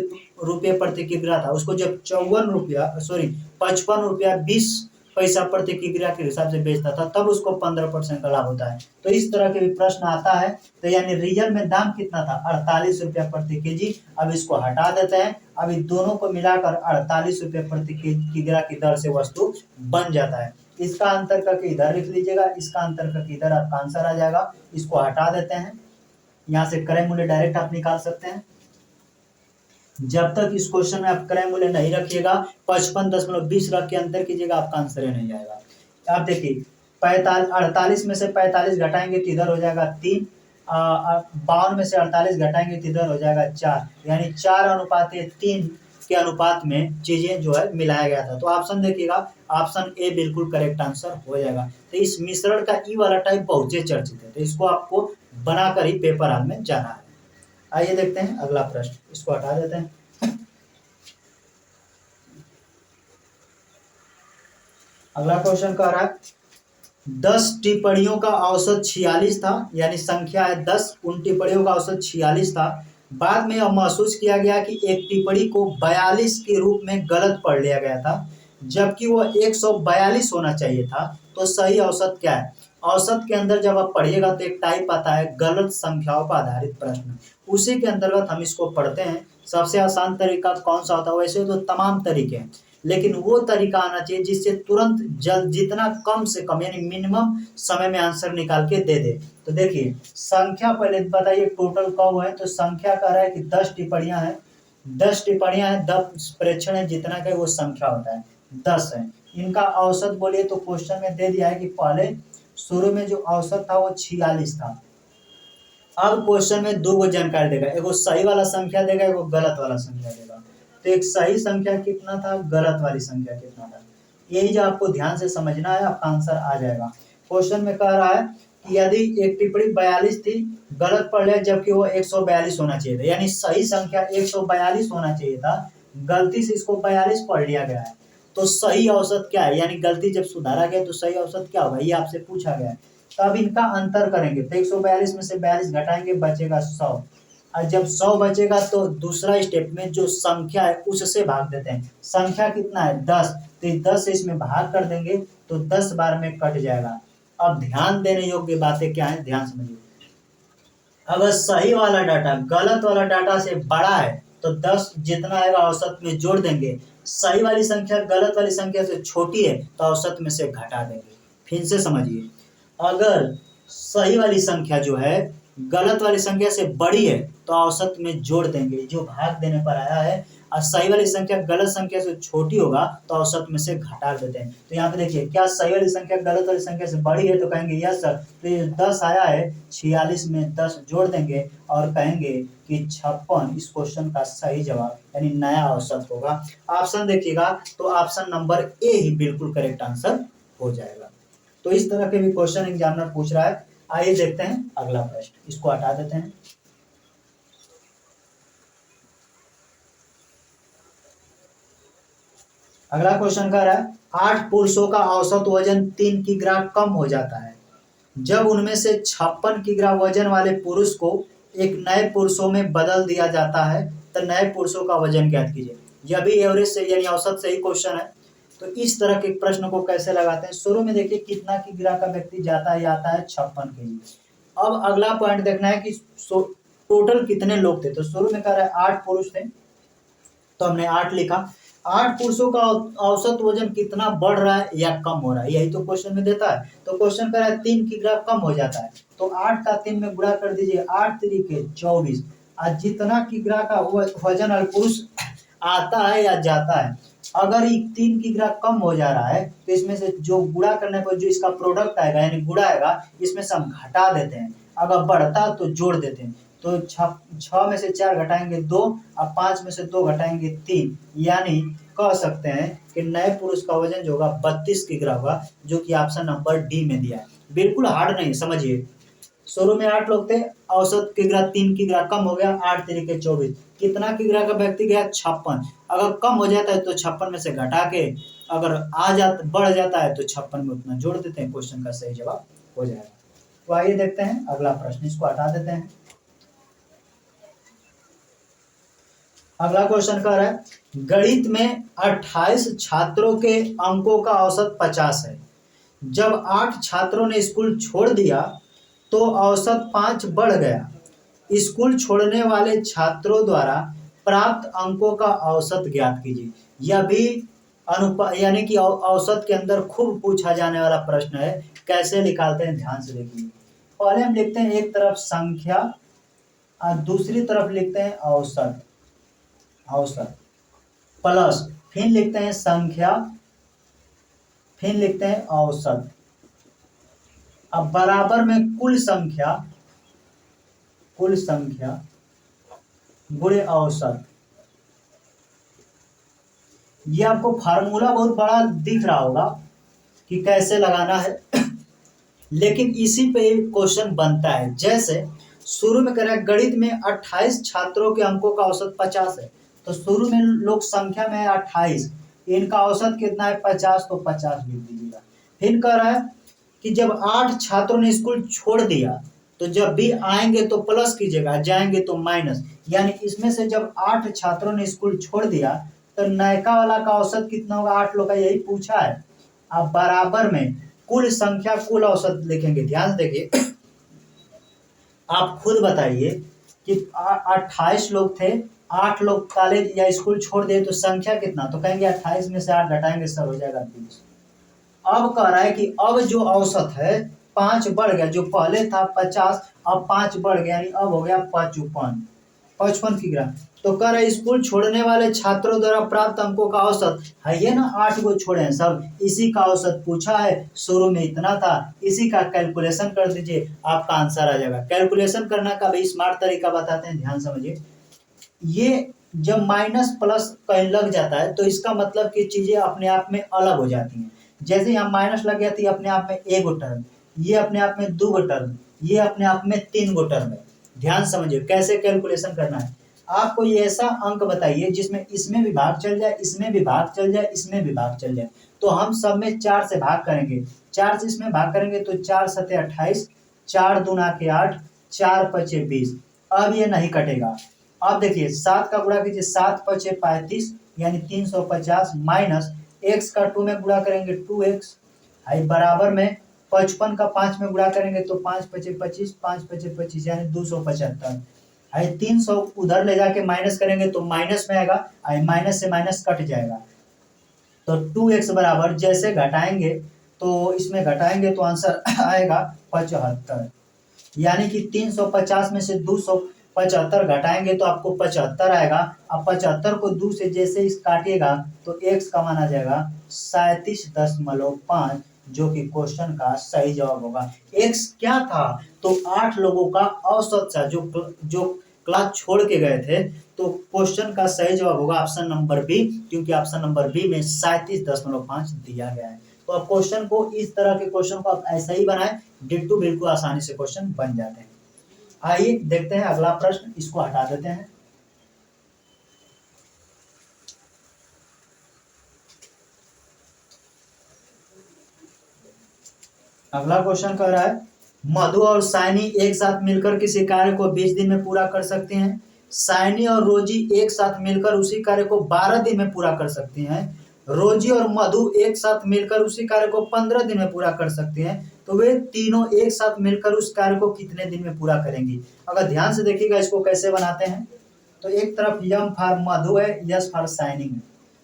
रुपये प्रति किग्रा था। उसको जब 55 रुपया 20 पैसा प्रति किग्रा के हिसाब से बेचता था, तब उसको 15% का लाभ होता है। तो इस तरह के भी प्रश्न आता है। तो यानी रियल में दाम कितना था, 48 रुपया प्रति केजी। अब इसको हटा देते हैं, अब इन दोनों को मिलाकर 48 रुपये प्रति किग्रा की दर से वस्तु बन जाता है। इसका अंतर करके इधर लिख लीजिएगा, इसका अंतर करके इधर आपका आंसर आ जाएगा। इसको हटा देते हैं, यहाँ से क्रय मूल्य डायरेक्ट आप निकाल सकते हैं। जब तक इस क्वेश्चन में आप क्रय मूल्य नहीं रखिएगा, 55.20 रख के अंतर कीजिएगा, आपका आंसर ही नहीं आएगा। आप देखिए 48 में से 45 घटाएंगे तो इधर हो जाएगा 3, 52 में से 48 घटाएंगे तो इधर हो जाएगा 4, यानी 4:3 के अनुपात में चीजें जो है मिलाया गया था। तो ऑप्शन देखिएगा, ऑप्शन ए बिल्कुल करेक्ट आंसर हो जाएगा। तो इस मिश्रण का ई वाला टाइप बहुत ही चर्चित है, तो इसको आपको बनाकर ही पेपर हॉल में जाना है। आइए देखते हैं अगला प्रश्न, इसको हटा देते हैं। अगला क्वेश्चन कह रहा है 10 टिप्पणियों का औसत 46 था, यानी संख्या है 10, उन टिप्पणियों का औसत 46 था। बाद में यह महसूस किया गया कि एक टिप्पणी को 42 के रूप में गलत पढ़ लिया गया था, जबकि वह 142 होना चाहिए था। तो सही औसत क्या है? औसत के अंदर जब आप पढ़िएगा तो एक टाइप आता है गलत संख्याओं पर आधारित प्रश्न, उसी के अंतर्गत हम इसको पढ़ते हैं। सबसे आसान तरीका कौन सा होता है? वैसे तो तमाम तरीके हैं, लेकिन वो तरीका आना चाहिए जिससे तुरंत जल्द, जितना कम से कम यानी मिनिमम समय में आंसर निकाल के दे दे। तो देखिए संख्या पहले बताइए टोटल कब है, तो संख्या कह रहा है कि 10 टिप्पणियां हैं, 10 टिप्पणियां हैं, 10 प्रेक्षण है, जितना का वो संख्या होता है 10 है। इनका औसत बोलिए तो क्वेश्चन में दे दिया है कि पहले शुरू में जो औसत था वो 46 था। अब क्वेश्चन में दो जानकारी देगा, एगो सही वाला संख्या देगा, एगो गलत वाला संख्या देगा। तो एक सही संख्या कितना था, गलत वाली संख्या कितना था, यही जो आपको ध्यान से समझना है, आपका आंसर आ जाएगा। क्वेश्चन में कह रहा है कि यदि एक टिप्पणी 42 थी, गलत पढ़ लिया, जबकि वो 142 होना चाहिए था, यानी सही संख्या 142 होना चाहिए था, गलती से इसको 42 पढ़ लिया गया है। तो सही औसत क्या है, यानी गलती जब सुधारा गया तो सही औसत क्या होगा, ये आपसे पूछा गया है। तो अब इनका अंतर करेंगे, तो 142 में से 42 घटाएंगे, बचेगा 100। और जब 100 बचेगा तो दूसरा स्टेप में जो संख्या है उससे भाग देते हैं। संख्या कितना है 10, तो 10 से इसमें भाग कर देंगे तो 10 बार में कट जाएगा। अब ध्यान देने योग्य बातें क्या है, ध्यान समझिए। अगर सही वाला डाटा गलत वाला डाटा से बड़ा है तो 10 जितना आएगा औसत में जोड़ देंगे, सही वाली संख्या गलत वाली संख्या से छोटी है तो औसत में से घटा देंगे। फिर से समझिए, अगर सही वाली संख्या जो है गलत वाली संख्या से बड़ी है तो औसत में जोड़ देंगे, जो भाग देने पर आया है, और सही वाली संख्या गलत संख्या से छोटी होगा तो औसत में से घटा देते हैं। तो यहाँ पे देखिए, क्या सही वाली संख्या गलत वाली संख्या से बड़ी है, तो कहेंगे यस सर। तो ये 10 आया है, 46 में 10 जोड़ देंगे और कहेंगे कि 56 इस क्वेश्चन का सही जवाब यानी नया औसत होगा। ऑप्शन देखिएगा तो ऑप्शन नंबर ए ही बिल्कुल करेक्ट आंसर हो जाएगा। तो इस तरह के भी क्वेश्चन एग्जामिनर पूछ रहा है। आइए देखते हैं अगला प्रश्न, इसको हटा देते हैं। अगला क्वेश्चन कह रहा है 8 पुरुषों का औसत वजन 3 किग्रा कम हो जाता है, जब उनमें से 56 किग्रा वजन वाले पुरुष को एक नए पुरुषों में बदल दिया जाता है, तो नए पुरुषों का वजन ज्ञात कीजिए। यह भी एवरेज से यानी औसत से ही क्वेश्चन है। तो इस तरह के प्रश्न को कैसे लगाते हैं, शुरू में देखिए कितना किग्रा का व्यक्ति जाता है, आता है 56 केजी। अब अगला पॉइंट देखना है कि टोटल कितने लोग थे। तो शुरू में कह रहा है 8 पुरुष थे, तो हमने 8 लिखा। 8 पुरुषों का औसत वजन कितना बढ़ रहा है या कम हो रहा है, यही तो क्वेश्चन में देता है। तो क्वेश्चन कह रहा है 3 की ग्राफ कम हो जाता है, तो 8 का 3 में गुणा कर दीजिए, 8 3 24। आज जितना की ग्राफ का वजन और पुरुष आता है या जाता है, अगर 3 की ग्राफ कम हो जा रहा है तो इसमें से जो गुणा करने पर जो इसका प्रोडक्ट आएगा यानी गुणा आएगा, इसमें से हम घटा देते हैं। अगर बढ़ता तो जोड़ देते हैं। तो 6 में से 4 घटाएंगे 2, अब 5 में से 2 घटाएंगे 3, यानी कह सकते हैं कि नए पुरुष का वजन जो होगा 32 किग्रा होगा, जो कि ऑप्शन नंबर डी में दिया है। बिल्कुल हार्ड नहीं, समझिए। शुरू में 8 लोग थे, औसत किग्रा 3 किग्रा कम हो गया, 8 3 24। कितना किग्रा का व्यक्ति गया? 56। अगर कम हो जाता है तो 56 में से घटा के अगर बढ़ जाता है तो 56 में उतना जोड़ देते हैं, क्वेश्चन का सही जवाब हो जाएगा। तो आइए देखते हैं अगला प्रश्न, इसको हटा देते हैं। अगला क्वेश्चन कह रहा है गणित में 28 छात्रों के अंकों का औसत 50 है। जब 8 छात्रों ने स्कूल छोड़ दिया तो औसत 5 बढ़ गया। स्कूल छोड़ने वाले छात्रों द्वारा प्राप्त अंकों का औसत ज्ञात कीजिए। यह भी यानी कि औसत के अंदर खूब पूछा जाने वाला प्रश्न है। कैसे निकालते हैं ध्यान से देखिए। पहले हम लिखते हैं एक तरफ संख्या और दूसरी तरफ लिखते हैं औसत प्लस, फिर लिखते हैं संख्या, फिर लिखते हैं औसत। अब बराबर में कुल संख्या गुणे औसत। ये आपको फार्मूला बहुत बड़ा दिख रहा होगा कि कैसे लगाना है लेकिन इसी पे क्वेश्चन बनता है। जैसे शुरू में कह रहा है गणित में 28 छात्रों के अंकों का औसत 50 है, तो शुरू में लोग संख्या में है 28, इनका औसत कितना है 50, तो 50 लिख दीजिएगा। फिर कह रहा है कि जब 8 छात्रों ने स्कूल छोड़ दिया, तो जब भी आएंगे तो प्लस कीजिएगा, जाएंगे तो माइनस, यानी इसमें से जब 8 छात्रों ने स्कूल छोड़ दिया तो नयका वाला का औसत कितना होगा, 8 लोग का, यही पूछा है। अब बराबर में कुल संख्या कुल औसत लिखेंगे। ध्यान से देखिए, आप खुद बताइए कि 28 लोग थे, 8 लोग कॉलेज या स्कूल छोड़ दिए, तो संख्या कितना, तो कहेंगे 28 में से 8 घटाएंगे सर हो जाएगा 20। अब कह रहा है कि अब जो औसत है 5 बढ़ गया, जो पहले था 50 अब 5 बढ़ गया, यानी अब हो गया 55 किग्रा। तो कह रहा है स्कूल छोड़ने वाले छात्रों द्वारा प्राप्त अंकों का औसत है, ये ना 8 को छोड़े हैं सब, इसी का औसत पूछा है। शुरू में इतना था, इसी का कैलकुलेशन कर दीजिए, आपका आंसर आ जाएगा। कैलकुलेशन करना का भी स्मार्ट तरीका बताते हैं, ध्यान समझिए। ये जब माइनस प्लस कहीं लग जाता है तो इसका मतलब कि चीजें अपने आप में अलग हो जाती हैं। जैसे यहाँ माइनस लग गया थी अपने आप में 1 गो टर्म, ये अपने आप में 2 गो टर्म, ये अपने आप में 3 गो टर्म है। ध्यान समझिए कैसे कैलकुलेशन करना है। आपको ये ऐसा अंक बताइए जिसमें इसमें भी भाग चल जाए, इसमें भी भाग चल जाए, इसमें भी भाग चल जाए, तो हम सब में 4 से भाग करेंगे। 4 से इसमें भाग करेंगे तो 4 सते 28, 4 दूना के 8, 4 पचे 20। अब ये नहीं कटेगा। अब देखिए 7 का गुणा कीजिए, 7 पचे 35 यानी 350, माइनस x का 2 में गुणा करेंगे 2x, बराबर में 55 का 5 में गुणा करेंगे तो 5 पचे 25, 5 पचे 25 यानी 275। 300 उधर ले जाके माइनस करेंगे तो माइनस में आएगा, माइनस से माइनस कट जाएगा। तो 2x बराबर जैसे घटाएंगे तो इसमें घटाएंगे तो आंसर आएगा 75, यानी कि 350 में से 275 घटाएंगे तो आपको 75 आएगा। अब 75 को 2 से जैसे इस काटिएगा तो x का मान आ जाएगा 37.5, जो कि क्वेश्चन का सही जवाब होगा। x क्या था, तो 8 लोगों का औसत था जो क्लास छोड़ के गए थे। तो क्वेश्चन का सही जवाब होगा ऑप्शन नंबर बी, क्योंकि ऑप्शन नंबर बी में 37.5 दिया गया है। तो अब क्वेश्चन को इस तरह के क्वेश्चन को आप ऐसा ही बनाएं, डिट्टो बिल्कुल आसानी से क्वेश्चन बन जाते हैं। आइए देखते हैं अगला प्रश्न, इसको हटा देते हैं। अगला क्वेश्चन कह रहा है मधु और साइनी एक साथ मिलकर किसी कार्य को 20 दिन में पूरा कर सकते हैं। साइनी और रोजी एक साथ मिलकर उसी कार्य को 12 दिन में पूरा कर सकती हैं। रोजी और मधु एक साथ मिलकर उसी कार्य को 15 दिन में पूरा कर सकते हैं, तो वे तीनों एक साथ मिलकर उस कार्य को कितने दिन में पूरा करेंगी। अगर ध्यान से देखिएगा इसको कैसे बनाते हैं, तो एक तरफ यम फॉर मधु है, यस फॉर शाइनिंग है,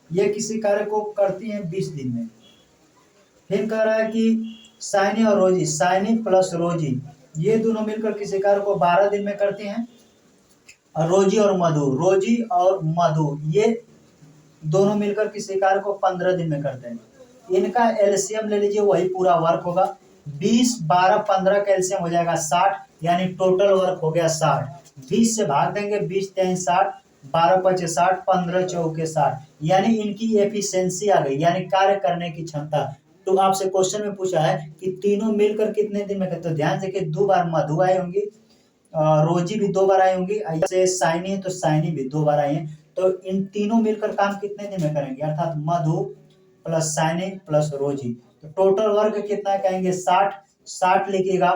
ये किसी कार्य को करती हैं 20 दिन में। फिर कह रहा है कि शाइनी और रोजी, शाइनी प्लस रोजी, ये दोनों मिलकर किसी कार्य को 12 दिन में करती हैं। और रोजी और मधु, रोजी और मधु ये दोनों मिलकर किसी कार्य को 15 दिन में करते हैं। इनका एलसीएम ले लीजिए, वही पूरा वर्क होगा। 20 12 15 का एलसीएम हो जाएगा 60, यानी टोटल वर्क हो गया 60। 20 से भाग देंगे, 20 3 60, 12 5 60, 15 चौके 60, यानी इनकी एफिशिएंसी आ गई, यानी कार्य करने की क्षमता। तो आपसे क्वेश्चन में पूछा है कि तीनों मिलकर कितने दिन में करते, तो ध्यान से कि 2 बार मधु आई होंगी, रोजी भी 2 बार आई होंगी, ऐसे शाइनी है तो शाइनी भी 2 बार आई है। तो इन तीनों मिलकर काम कितने दिन में करेंगे, अर्थात मधु प्लस शाइनी प्लस रोजी, तो टोटल वर्क कितना कहेंगे 60। 60 लिखिएगा,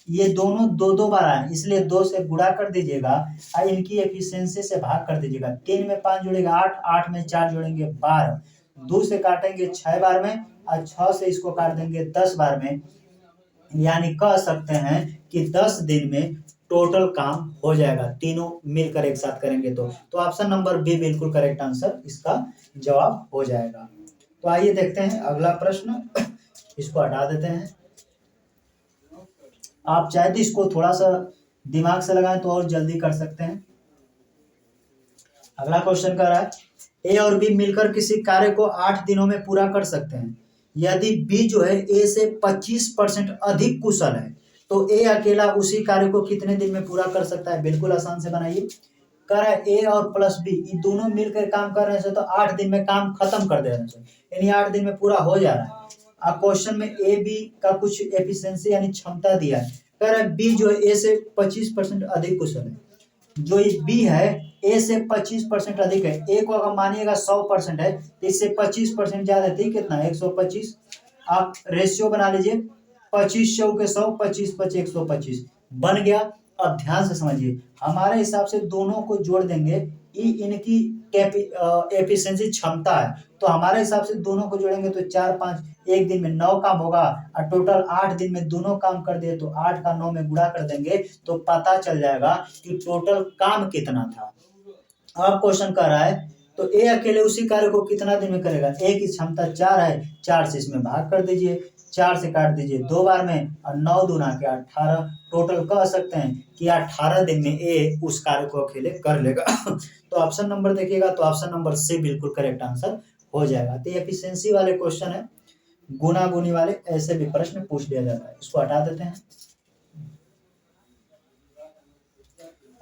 ये दोनों 2 बार आए इसलिए 2 से गुणा कर दीजिएगा और इनकी एफिशिएंसी से भाग कर दीजिएगा। 3 में 5 जोड़ेगा 8, 8 में 4 जोड़ेंगे 12, 2 से काटेंगे 6 बार में और 6 से इसको काट देंगे 10 बार में, यानी कह सकते हैं कि 10 दिन में टोटल काम हो जाएगा, तीनों मिलकर एक साथ करेंगे तो ऑप्शन नंबर बी बिल्कुल करेक्ट आंसर इसका जवाब हो जाएगा। तो आइए देखते हैं अगला प्रश्न, इसको हटा देते हैं। आप चाहे तो इसको थोड़ा सा दिमाग से लगाएं तो और जल्दी कर सकते हैं। अगला क्वेश्चन कह रहा है ए और बी मिलकर किसी कार्य को 8 दिनों में पूरा कर सकते हैं। यदि बी जो है ए से 25% अधिक कुशल है तो ए अकेला उसी कार्य को कितने दिन में पूरा कर सकता है। बिल्कुल आसान से बनाइए। कह रहा है ए और प्लस बी ये दोनों मिलकर काम कर रहे हैं तो 8 दिन में काम खत्म कर दे रहे हैं, यानी 8 दिन में पूरा हो जा रहा है। अब क्वेश्चन में ए बी का कुछ एफिशिएंसी यानी क्षमता दिया है। कह रहा है बी जो है ए से 25% अधिक कुशल है, जो ये बी है ए से 25% अधिक है। ए को अगर मानिएगा 100% है तो इससे 25% ज्यादा है, ठीक कितना 125। आप रेशियो बना लीजिए, 25 चौके 100, 25 5 125 बन गया। अब ध्यान से समझिए, हमारे हिसाब से दोनों को जोड़ देंगे, इनकी एफिशिएंसी क्षमता है, तो हमारे हिसाब से दोनों को जोड़ेंगे तो 4 5 एक दिन में 9 काम होगा और टोटल 8 दिन में दोनों काम कर दिए तो 8 का 9 में गुणा कर देंगे तो पता चल जाएगा कि टोटल काम कितना था। अब क्वेश्चन कर रहा है तो ए अकेले उसी कार्य को कितना दिन में करेगा। ए की क्षमता 4 है, 4 से इसमें भाग कर दीजिए, 4 से काट दीजिए 2 बार में और 9 दूना के 18, टोटल कह सकते हैं कि 18 दिन में ए उस कार्य को अकेले कर लेगा। तो ऑप्शन नंबर देखिएगा तो ऑप्शन नंबर सी बिल्कुल करेक्ट आंसर हो जाएगा। तो एफिशिएंसी वाले क्वेश्चन है, गुना गुनी वाले ऐसे भी प्रश्न पूछ लिया जाता है। इसको हटा देते हैं।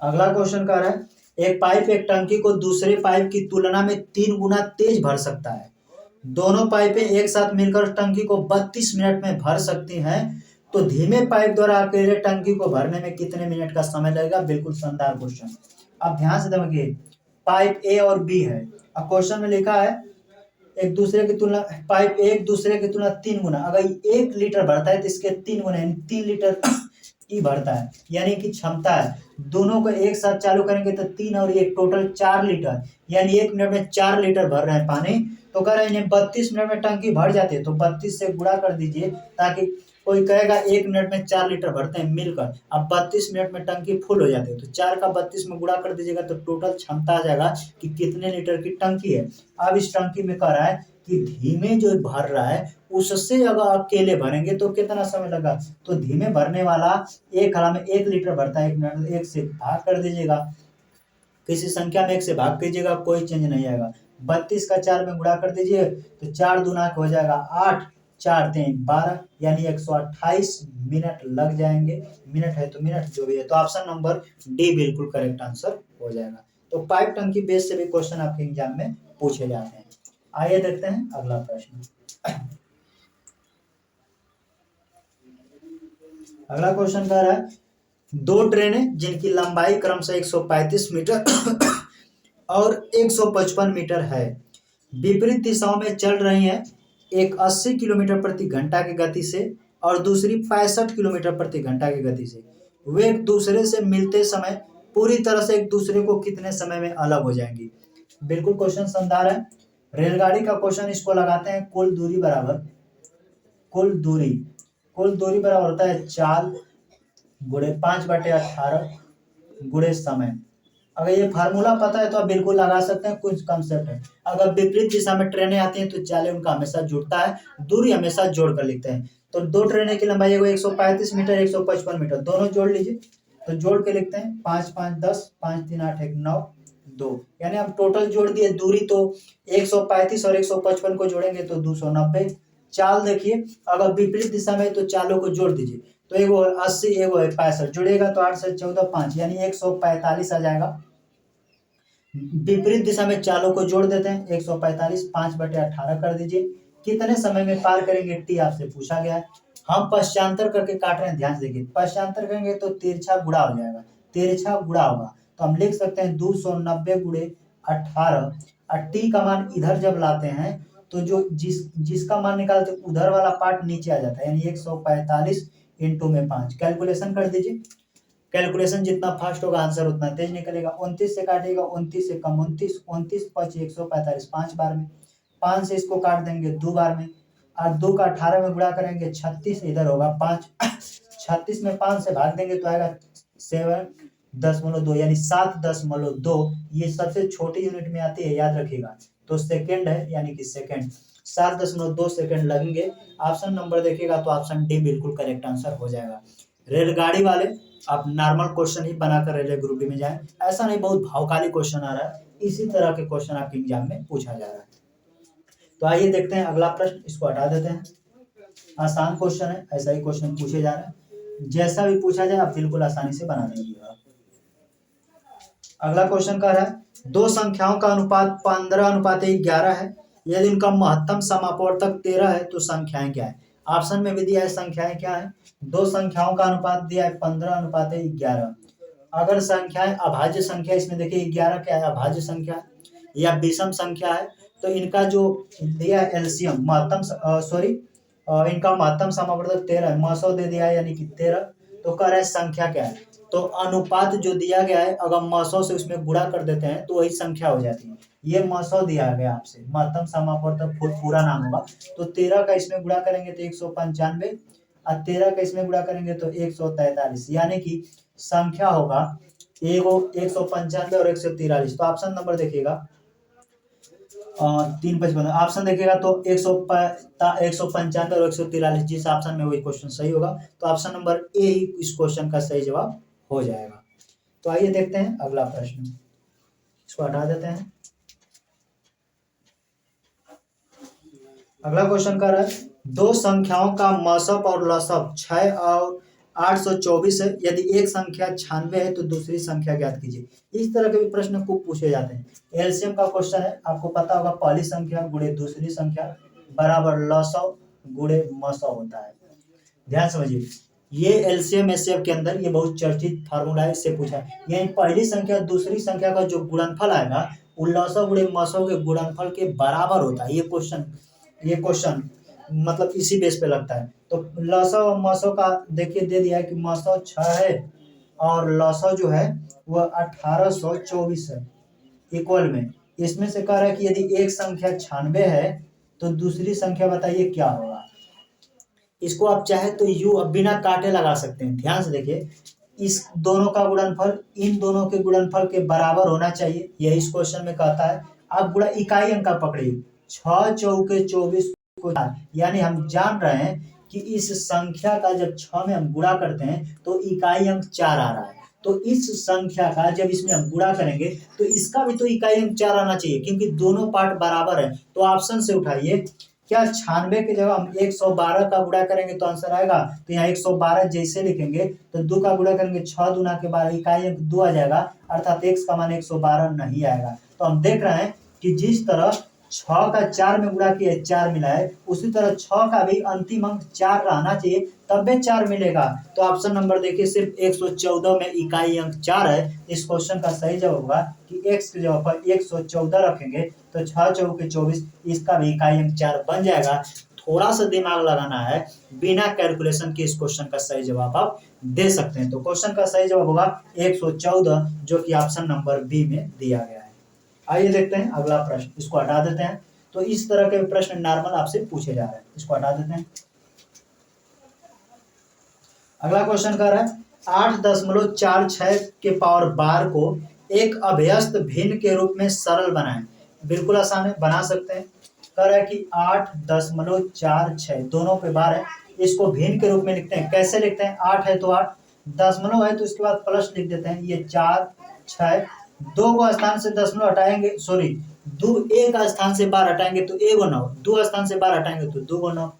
अगला क्वेश्चन कह रहा है एक पाइप एक टंकी को दूसरे पाइप की तुलना में 3 गुना तेज भर सकता है। दोनों पाइपें एक साथ मिलकर टंकी को 32 मिनट में भर सकती हैं, तो धीमे पाइप द्वारा अकेले टंकी को भरने में कितने मिनट का समय लगेगा। बिल्कुल शानदार क्वेश्चन। अब ध्यान से देखिए, पाइप ए और बी है। अब क्वेश्चन में लिखा है एक दूसरे की तुलना, पाइप एक दूसरे की तुलना 3 गुना, अगर 1 लीटर भरता है तो इसके 3 गुना यानी 3 लीटर ही भरता है, यानी कि क्षमता है। दोनों को एक साथ चालू करेंगे तो 3 और 1 टोटल 4 लीटर, यानी 1 मिनट में 4 लीटर भर रहे हैं पानी। तो कह रहे हैं 32 मिनट में टंकी भर जाती है, तो 32 से गुणा कर दीजिए, ताकि कोई कहेगा 1 मिनट में 4 लीटर भरते हैं मिलकर। अब 32 मिनट में टंकी फुल हो जाती है, तो 4 का 32 में गुणा कर दीजिएगा तो टोटल क्षमता आ जाएगा कि कितने लीटर की टंकी है। अब इस टंकी में कह रहा है कि धीमे जो भर रहा है उससे अगर अकेले भरेंगे तो कितना समय लगा। तो धीमे भरने वाला एक हला में 1 लीटर भरता है 1 मिनट में, 1 से भाग कर दीजिएगा, किसी संख्या में 1 से भाग कीजिएगा, कोई चेंज नहीं आएगा। 32 का 4 में गुणा कर दीजिए तो 4 दूना हो जाएगा 8, 4 3 12, यानी 128 मिनट लग जाएंगे। मिनट है तो मिनट जो भी है, तो ऑप्शन नंबर डी बिल्कुल करेक्ट आंसर हो जाएगा। तो पाइप टंकी बेस से भी क्वेश्चन आपके एग्जाम में पूछे जाते हैं। आइए देखते हैं अगला प्रश्न। अगला क्वेश्चन कह रहा है 2 ट्रेनें जिनकी लंबाई क्रमशः 135 मीटर और 155 मीटर है, विपरीत दिशाओं में चल रही हैं। एक 80 किलोमीटर प्रति घंटा की गति से और दूसरी 65 किलोमीटर प्रति घंटा की गति से। वे एक दूसरे से मिलते समय पूरी तरह से एक दूसरे को कितने समय में अलग हो जाएंगी। बिल्कुल क्वेश्चन शानदार है। रेलगाड़ी का क्वेश्चन इसको लगाते हैं, कुल दूरी बराबर, कुल दूरी बराबर होता है 4 गुणे 5/18 गुणे समय। अगर ये फार्मूला पता है तो आप बिल्कुल लगा सकते हैं, कुछ कंसेप्ट है। अगर विपरीत दिशा में ट्रेनें आती हैं तो चाले उनका हमेशा जुड़ता है, दूरी हमेशा जोड़ कर लिखते हैं। तो दो ट्रेनें की लंबाई 135 मीटर, 155 मीटर, दोनों जोड़ लीजिए। तो जोड़ के लिखते हैं 5 5 10, 5 3 8 1 9 2, यानी हम टोटल जोड़ दिए दूरी, तो 135 और 155 को जोड़ेंगे तो 290। चाल देखिए, अगर विपरीत दिशा में तो चालों को जोड़ दीजिए, तो एगो 80 एगो 65, जोड़िएगा तो 8 से 14 5, यानी 145 आ जाएगा। विपरीत दिशा में चालों को जोड़ देते हैं, 145 5/18 कर दीजिए। कितने समय में पार करेंगे टी आपसे पूछा गया है। हम पश्चांतर करके काट रहे हैं, ध्यान से देखिए, पश्चांतर करेंगे तो तिरछा गुणा हो जाएगा, तिरछा गुणा होगा तो हम लिख सकते हैं 290 गुणे 18। और टी का मान इधर जब लाते हैं तो जो जिसका मान निकालते उधर वाला पार्ट नीचे आ जाता है, यानी 145 इंटू में 5। कैलकुलेशन कर दीजिए, कैलकुलेशन जितना फास्ट होगा आंसर उतना तेज निकलेगा। 29 से काटिएगा, 29 से कम 29, 29 5 145 5 बार में, 5 से इसको काट देंगे 2 बार में, और 2 का 18 में गुणा करेंगे 36, इधर होगा 5, 36 में 5 से भाग देंगे तो आएगा 7.2, यानी 7.2। ये सबसे छोटी यूनिट में आती है, याद रखिएगा। तो सेकेंड है, यानी कि सेकेंड, 7.2 सेकेंड लगेंगे। ऑप्शन नंबर देखिएगा तो ऑप्शन डी बिल्कुल करेक्ट आंसर हो जाएगा। रेलगाड़ी वाले आप नॉर्मल क्वेश्चन ही बनाकर रेलवे ग्रुप डी में जाएं, ऐसा नहीं बहुत भावकाली क्वेश्चन आ रहा है, इसी तरह के क्वेश्चन आपके एग्जाम में पूछा जा रहा है। तो आइए देखते हैं अगला प्रश्न, इसको हटा देते हैं, आसान क्वेश्चन है, ऐसा ही क्वेश्चन पूछे जा रहे हैं, जैसा भी पूछा जाए आप बिल्कुल आसानी से बना लीजिएगा। अगला क्वेश्चन कह रहा है, दो संख्याओं का अनुपात 15:11 है, यदि उनका महत्तम समापवर्तक 13 है तो संख्याएं क्या है। ऑप्शन में भी दिया है संख्याएं क्या है, दो संख्याओं का अनुपात दिया है 15:11। अगर संख्याएं अभाज्य संख्या, इसमें देखिए 11 क्या है, अभाज्य संख्या या विषम संख्या है, तो इनका जो दिया है एलसीएम, इनका महत्तम समापवर्तक 13 है, मसौ दे दिया है, यानी कि 13। तो कह रहा है संख्या क्या है, तो अनुपात जो दिया गया है अगर मसौ से उसमें गुणा कर देते हैं तो वही संख्या हो जाती है। ये मसौ दिया गया आपसे, महत्तम समापवर्तक पूरा नाम होगा, तो 13 का इसमें गुणा करेंगे तो 195, और 13 का इसमें गुणा करेंगे तो 143, यानी कि संख्या होगा एगो 195 और 143। तो ऑप्शन नंबर देखिएगा 355, ऑप्शन देखिएगा तो 195 और 143, जिस ऑप्शन में वही क्वेश्चन सही होगा, तो ऑप्शन नंबर ए ही इस क्वेश्चन का सही जवाब हो जाएगा। तो आइए देखते हैं अगला प्रश्न, इसको हटा देते हैं। अगला क्वेश्चन कर रहा है, दो संख्याओं का मसप और लसप 6 और 824 है, यदि एक संख्या 96 है तो दूसरी संख्या ज्ञात कीजिए। इस तरह के भी प्रश्न खूब पूछे जाते हैं। एलसीएम का क्वेश्चन है, आपको पता होगा पहली संख्या गुणे दूसरी संख्या बराबर लसव गुणे मसव होता है। ध्यान समझिए, ये एलसीएम एचसीएफ के अंदर ये बहुत चर्चित फार्मूला है, इससे पूछा है। यानी पहली संख्या दूसरी संख्या का जो गुणनफल आएगा वो लसव गुणे मसव के गुणनफल के बराबर होता है। ये क्वेश्चन मतलब इसी बेस पे लगता है। तो लसव और मसव का देखिए दे दिया है कि मसव 6 है और लसव जो है वह 1824 है, इक्वल में। इसमें से कह रहा है कि यदि एक संख्या 96 है तो दूसरी संख्या बताइए क्या होगा। इसको आप चाहे तो यू बिना काटे लगा सकते हैं। ध्यान से देखिए, इस दोनों का गुणनफल इन दोनों के गुणनफल के बराबर होना चाहिए, यही इस क्वेश्चन में कहता है। आप गुणा इकाई अंक का पकड़िए, 6 चौके 24 को, यानी हम जान रहे हैं कि इस संख्या का जब 6 में हम गुणा करते हैं तो इकाई अंक 4 आ रहा है। तो इस संख्या का जब इसमें हम गुणा करेंगे तो इसका भी तो इकाई अंक 4 आना चाहिए, क्योंकि दोनों पार्ट बराबर है। तो ऑप्शन से उठाइए, क्या 96 की जगह हम 112 का गुणा करेंगे तो आंसर आएगा। तो यहाँ 112 जैसे लिखेंगे तो 2 का गुणा करेंगे 6 दूना के 12, इकाई अंक 2 आ जाएगा, अर्थात x का मान 112 नहीं आएगा। तो हम देख रहे हैं कि जिस तरह 6 का 4 में गुणा किया 4 मिला है, उसी तरह 6 का भी अंतिम अंक 4 रहना चाहिए, तब भी 4 मिलेगा। तो ऑप्शन नंबर देखिए, सिर्फ 114 में इकाई अंक 4 है। इस क्वेश्चन का सही जवाब होगा कि x की जगह पर 114 रखेंगे तो 6 चौके 24, इसका भी इकाई अंक 4 बन जाएगा। थोड़ा सा दिमाग लगाना है, बिना कैलकुलेशन के इस क्वेश्चन का सही जवाब आप दे सकते हैं। तो क्वेश्चन का सही जवाब होगा 114, जो कि ऑप्शन नंबर बी में दिया गया है। आइए देखते हैं अगला प्रश्न, इसको हटा देते हैं। तो इस तरह के प्रश्न नॉर्मल आपसे पूछे जा रहे हैं, इसको हटा देते हैं। अगला क्वेश्चन कर रहा है 8.46 के पावर बार को एक अभ्यस्त भिन्न के रूप में सरल बनाएं। बिल्कुल आसान है, बना सकते हैं। कह रहा है कि 8.46 दोनों पे बार है, इसको भिन्न के रूप में लिखते हैं। कैसे लिखते हैं? 8 है तो 8, दशमलव है तो इसके बाद प्लस लिख देते हैं। ये 4 6, दो को स्थान से दशमलव हटाएंगे, सॉरी दो एक स्थान से बार हटाएंगे तो एगो 9, दो स्थान से बार हटाएंगे तो दो गो 9।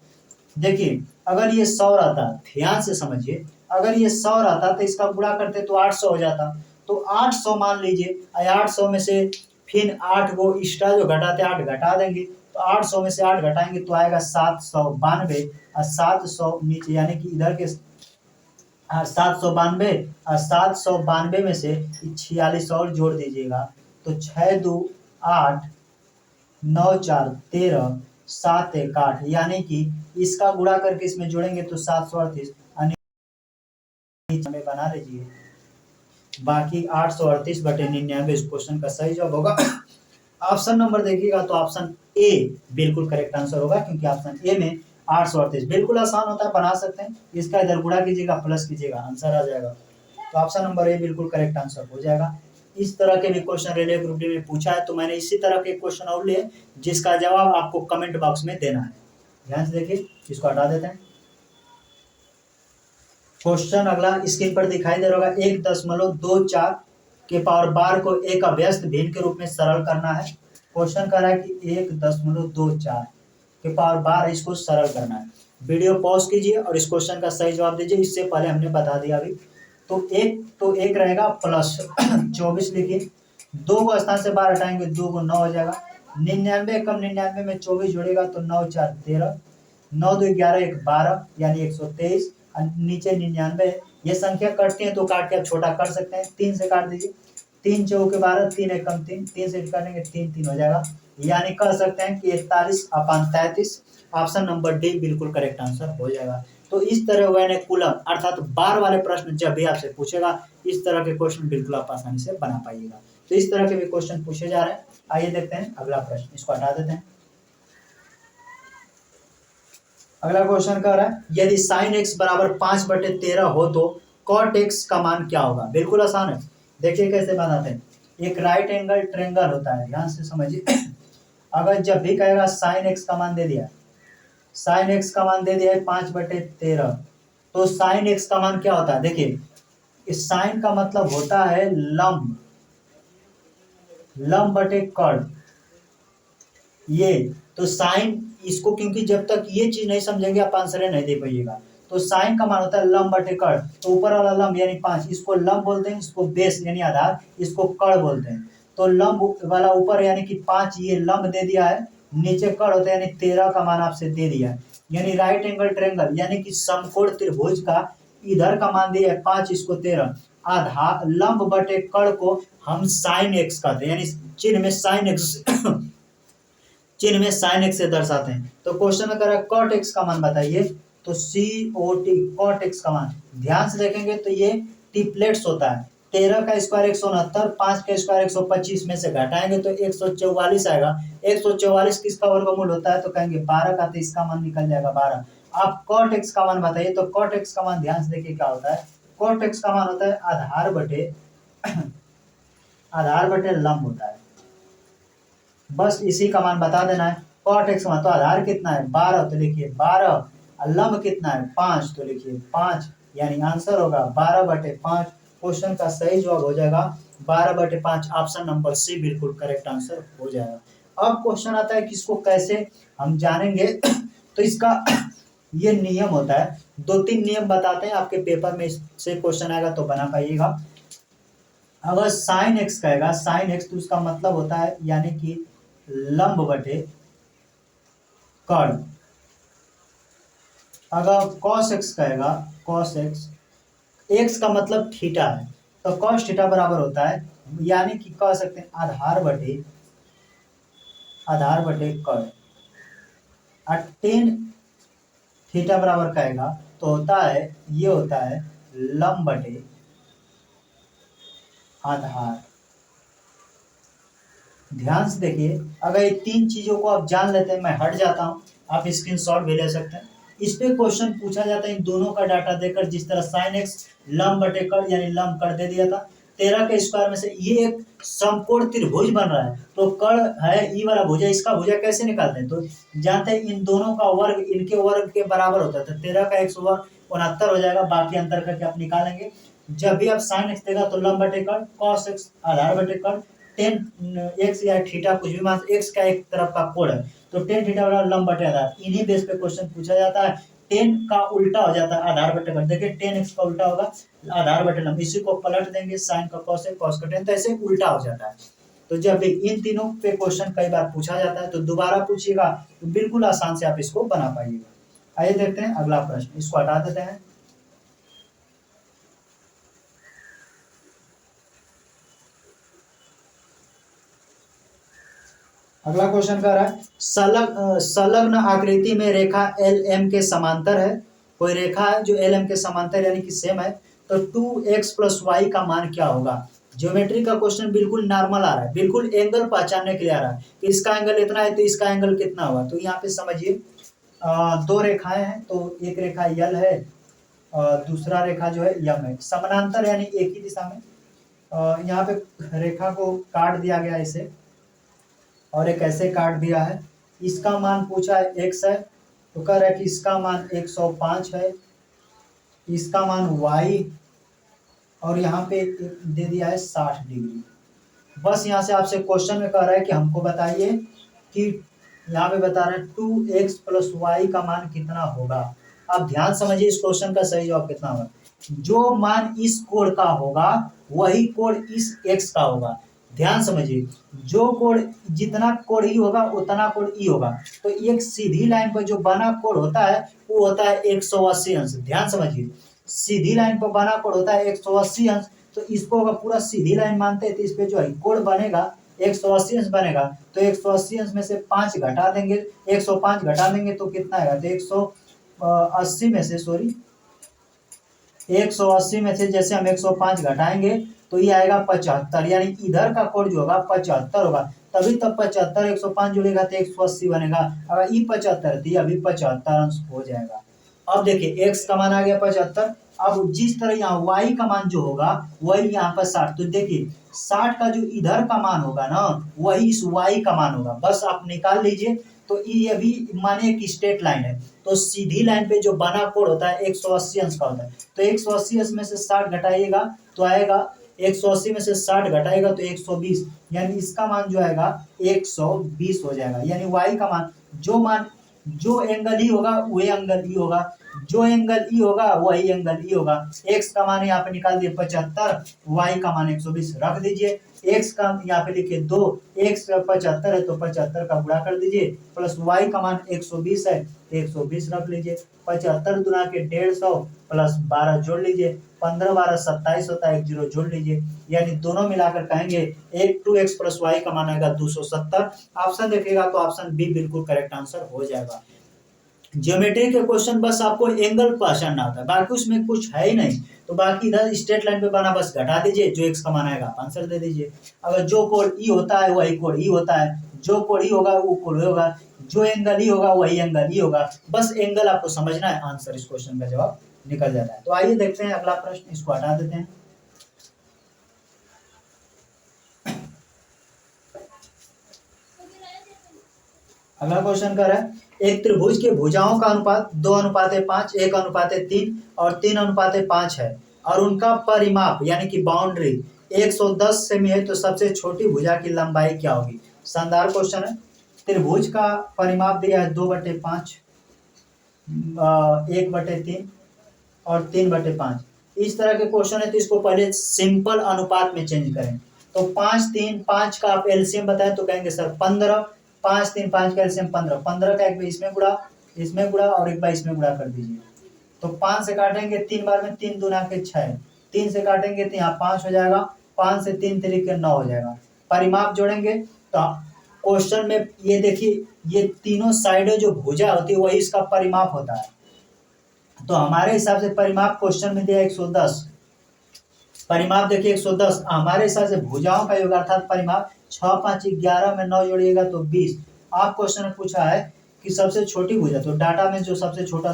देखिए अगर ये 100 रहता, ध्यान से समझिए, अगर ये 100 रहता तो इसका गुणा करते तो 800 हो जाता। तो 800 मान लीजिए, 800 में से फिर 8 को एक्स्ट्रा जो घटाते 8 घटा देंगे, तो 800 में से 8 घटाएंगे तो आएगा 792, और 700 नीचे यानी कि इधर के 792, और 792 में से 46 और जोड़ दीजिएगा तो 6 2 8 9 4 13 7 1 8, यानी कि इसका गुणा करके इसमें जोड़ेंगे तो 738 में बना लीजिए। बाकी 838/99 इस क्वेश्चन का सही जवाब होगा। ऑप्शन नंबर देखिएगा तो ऑप्शन ए बिल्कुल करेक्ट आंसर होगा, क्योंकि ऑप्शन ए में 838 बिल्कुल आसान होता है, बना सकते हैं। इसका इधर गुणा कीजिएगा, प्लस कीजिएगा, आंसर आ जाएगा। तो ऑप्शन नंबर ए बिल्कुल करेक्ट आंसर हो जाएगा। इस तरह के भी क्वेश्चन रेलवे ग्रुप डी में पूछा है, तो मैंने इसी तरह के क्वेश्चन और लिए जिसका जवाब आपको कमेंट बॉक्स में देना है। ध्यान से देखिए, इसको हटा देते हैं। क्वेश्चन अगला स्क्रीन पर दिखाई दे रहा होगा, 1.24 के पावर बार को एक अभ्यस्त भिन्न के रूप में सरल करना है। क्वेश्चन कर रहा है कि 1.24 के पावर बार है, इसको सरल करना है। वीडियो पॉज कीजिए और इस क्वेश्चन का सही जवाब दीजिए। इससे पहले हमने बता दिया अभी। तो एक रहेगा प्लस 24 लिखिए, दो को स्थान से बाहर हटाएंगे, 2 को 9 हो जाएगा। 99 कम 99 में 24 जोड़ेगा तो 9 4 13, 9 2 11 1 12 यानी 123, नीचे 99। ये संख्या कटती है तो काट के आप छोटा कर सकते हैं, 3 से काट दीजिए, 3 चौके 12, 3 एक कम 3, 3 से काटेंगे 3 3 हो जाएगा, यानी कह सकते हैं कि 41/33। ऑप्शन नंबर डी बिल्कुल करेक्ट आंसर हो जाएगा। तो इस तरह वेनेकुलम अर्थात बार वाले प्रश्न जब भी आपसे पूछेगा, इस तरह के क्वेश्चन बिल्कुल आप आसानी से बना पाइएगा। तो इस तरह के भी क्वेश्चन पूछे जा रहे हैं। आइए देखते हैं अगला प्रश्न, इसको हटा देते हैं। अगला क्वेश्चन कह रहा है, यदि sin x बराबर 5/13 हो तो cot x का मान क्या होगा? बिल्कुल आसान है, देखिए कैसे बनाते हैं। एक राइट एंगल ट्रायंगल होता है, ध्यान से समझिए। अगर जब भी कहेगा sin x का मान दे दिया, sin x का मान दे दिया है 5/13, तो sin x का मान क्या होता है? देखिए इस sin का मतलब होता है लंब, लंब बटे कर्ण। ये तो साइन, इसको क्योंकि जब तक ये चीज नहीं समझेंगे आप आंसर नहीं दे पाइएगा। तो साइन का मान होता है लंब बटे कर्ण, तो ऊपर वाला लंब यानी 5, इसको लंब बोलते हैं, इसको बेस यानी आधार, इसको कर्ण बोलते हैं। तो लंब वाला ऊपर यानी कि 5 ये लंब दे दिया है, नीचे कर्ण होता है यानी 13 का मान आपसे दे दिया है। यानी राइट एंगल ट्रायंगल यानी कि समकोण त्रिभुज का इधर का मान दिया है 5, इसको 13, आधार लंब बटे कर्ण को हम साइन एक्स कहते हैं, यानी चिन्ह में साइन एक्स चिन्ह में साइन एक्स से दर्शाते हैं। तो क्वेश्चन में कह रहा है कॉट एक्स का मान बताइए, तो COT कॉट एक्स का मान ध्यान से देखेंगे तो ये टिपलेट्स होता है। 13 का स्क्वायर 169, 5 का स्क्वायर 125 में से घटाएंगे तो 144 आएगा। 144 किसका वर्गमूल होता है? तो कहेंगे 12 का, तो इसका मान निकल जाएगा 12। आप कॉट एक्स का मान बताइए, तो कॉट एक्स का मान ध्यान से देखिए क्या होता है। कॉट एक्स का मान होता है आधार बटे लंब होता है, बस इसी का मान बता देना है। कॉट एक्स मान तो आधार कितना है 12, तो लिखिए 12, लंब कितना है 5, तो लिखिए 5, यानी आंसर होगा 12/5। क्वेश्चन का सही जवाब हो जाएगा 12/5। ऑप्शन नंबर सी बिल्कुल करेक्ट आंसर हो जाएगा। अब क्वेश्चन आता है कि इसको कैसे हम जानेंगे। तो इसका ये नियम होता है, 2-3 नियम बताते हैं, आपके पेपर में इससे क्वेश्चन आएगा तो बना पाइएगा। अगर साइन एक्स कहेगा, साइन एक्स तो उसका मतलब होता है यानी कि लंब बटे कर्ण। अगर कॉस एक्स कहेगा, कॉस एक्स, एक्स का मतलब थीटा है, तो कॉस थीटा बराबर होता है यानी कि कह सकते हैं आधार बटे कर्ण। और टेन थीटा बराबर कहेगा तो होता है, ये होता है लंब बटे आधार ध्यान से देखिए, अगर ये तीन चीजों को आप जान लेते हैं, मैं हट जाता हूँ, आप स्क्रीनशॉट भी ले सकते हैं। इस पे क्वेश्चन पूछा जाता है इन दोनों का डाटा देकर, जिस तरह साइन एक्स लंब बटे कड़ यानी लंब कड़ दे दिया था 13 के स्क्वायर में से ये एक समकोण त्रिभुज बन रहा है, तो कड़ है ई वाला भुजा, इसका भुजा कैसे निकालते हैं, तो जानते हैं इन दोनों का वर्ग इनके वर्ग के बराबर होता है, तो 13 का 100 वर्ग 69 हो जाएगा, बाकी अंतर करके आप निकालेंगे। जब भी आप साइन एक्स देगा तो लंब बटे कड़, कॉस एक्स आधार बटे कड़, टेन एक्स या थीटा कुछ भी मान, एक्स का एक तरफ का कोण है तो टेन थीटा बराबर लंब बटे आधार, इन्हीं बेस पे क्वेश्चन पूछा जाता है। टेन का उल्टा हो जाता है आधार बटे कट, देखिए टेन एक्स का उल्टा होगा आधार बटे लंब, इसी को पलट देंगे साइन का कॉस है, कॉस का टेन, तो ऐसे उल्टा हो जाता है। तो जब भी इन तीनों पे क्वेश्चन कई बार पूछा जाता है तो दोबारा पूछिएगा तो बिल्कुल आसान से आप इसको बना पाइएगा। आइए देखते हैं अगला प्रश्न, इसको हटा देते हैं। अगला क्वेश्चन कह रहा है संलग्न आकृति में रेखा एल एम के समांतर है, कोई रेखा है जो एल एम के समांतर यानी कि सेम है, तो 2x प्लस वाई का मान क्या होगा। ज्योमेट्री का क्वेश्चन बिल्कुल नॉर्मल आ रहा है, बिल्कुल एंगल पहचानने के लिए आ रहा है कि इसका एंगल इतना है तो इसका एंगल कितना होगा। तो यहाँ पे समझिए दो रेखाएं हैं, तो एक रेखा यल है और दूसरा रेखा जो है यम है, समानांतर यानी एक ही दिशा में। यहाँ पे रेखा को काट दिया गया इसे और एक ऐसे काट दिया है, इसका मान पूछा है x है, तो कह रहा है कि इसका मान 105 है, इसका मान y और यहाँ पे दे दिया है 60 डिग्री। बस यहाँ से आपसे क्वेश्चन में कह रहा है कि हमको बताइए कि यहाँ पे बता रहा है 2x प्लस वाई का मान कितना होगा। अब ध्यान समझिए इस क्वेश्चन का सही जवाब कितना होगा, जो मान इस कोण का होगा वही कोण इस x का होगा। ध्यान समझिए, जो कोण जितना कोण ई होगा उतना कोण ई होगा, तो एक सीधी लाइन पर जो बना कोण होता है वो होता है 180 अंश। ध्यान समझिए, सीधी लाइन पर बना कोण होता है 180 अंश, तो इसको अगर पूरा सीधी लाइन मानते हैं तो इस पे जो है कोण बनेगा 180 अंश बनेगा, तो 180 अंश में से 5 घटा देंगे, 105 घटा देंगे तो कितना आएगा, तो 180 में से 180 में से जैसे हम 105 घटाएंगे तो ये आएगा 75, यानी इधर का कोण जो होगा 75 होगा, तभी तब 75 105 जुड़ेगा तो 180 बनेगा। अगर ये 75 थी अभी 75 अंश हो जाएगा। अब देखिए x का मान आ गया 75, अब जिस तरह यहाँ y का मान जो होगा वही यहाँ पर 60, तो देखिए 60 का जो इधर का मान होगा ना वही इस y का मान होगा, बस आप निकाल लीजिए। तो ये अभी माने एक स्ट्रेट लाइन है, तो सीधी लाइन पे जो बना कोण होता है 180 अंश का होता है, तो 180 अंश में से 60 घटाइएगा तो आएगा 180 में से 60 घटाएगा तो 120, यानी इसका मान जो आएगा 120 हो जाएगा। यानी y का मान जो एंगल ई होगा वही एंगल ई होगा, जो एंगल ई होगा वही एंगल ई होगा। x का मान यहाँ पे निकाल दिए 75, y का मान 120 रख दीजिए, x का यहाँ पे लिखिए 2, x का 75 है तो 75 का गुणा कर दीजिए, प्लस y का मान 120 है तो 120 रख लीजिए, 75 दुना के 150 प्लस 12 जोड़ लीजिए, 15 12 27 होता है, एक जीरो जोड़ लीजिए, यानी दोनों मिलाकर कहेंगे 2x प्लस वाई का मान आएगा 270। ऑप्शन देखिएगा तो ऑप्शन बी बिल्कुल करेक्ट आंसर हो जाएगा। ज्योमेट्री के क्वेश्चन बस आपको एंगल पहचानना होता है, बाकी उसमें कुछ है ही नहीं, तो बाकी इधर स्ट्रेट लाइन पे बना बस घटा दीजिए, जो x का मान आएगा आप आंसर दे दीजिए। अगर जो कोण ई होता है वही कोण ई होता है, जो कोण ई होगा वो कोण होगा, जो एंगल ई होगा वही एंगल ई होगा, बस एंगल आपको समझना है, आंसर इस क्वेश्चन का जवाब निकल जाता है। तो आइए देखते हैं अगला प्रश्न, इसको हटा देते हैं। अगला क्वेश्चन कर रहा है एक त्रिभुज के भुजाओं का अनुपात 2:5, 1:3 और 3:5 है और उनका परिमाप यानी कि बाउंड्री 110 सेमी है, तो सबसे छोटी भुजा की लंबाई क्या होगी। शानदार क्वेश्चन है। त्रिभुज का परिमाप दिया है 2/5, 1/3 और 3/5। इस तरह के क्वेश्चन है तो इसको पहले सिंपल अनुपात में चेंज करें, तो 5 3 5 का आप एलसीएम बताएं तो कहेंगे सर 15, 5 3 5 का एलसीएम 15, 15 का एक बार इसमें गुड़ा और एक बार इसमें गुड़ा कर दीजिए, तो 5 से काटेंगे 3 बार में 3 दूना के 6, 3 से काटेंगे तो यहाँ 5 हो जाएगा, 5 से 3 तरीके 9 हो जाएगा। परिमाप जोड़ेंगे तो क्वेश्चन में ये देखिए ये तीनों साइडें जो भुजा होती है वही इसका परिमाप होता है, तो हमारे हिसाब से परिमाप क्वेश्चन में दिया 110, परिमाप देखिए 110, हमारे हिसाब से भुजाओं का योग अर्थात परिमाप 6 5 11 में 9 जोड़िएगा तो 20। आप क्वेश्चन में पूछा है कि सबसे छोटी भुजा, तो डाटा में जो सबसे छोटा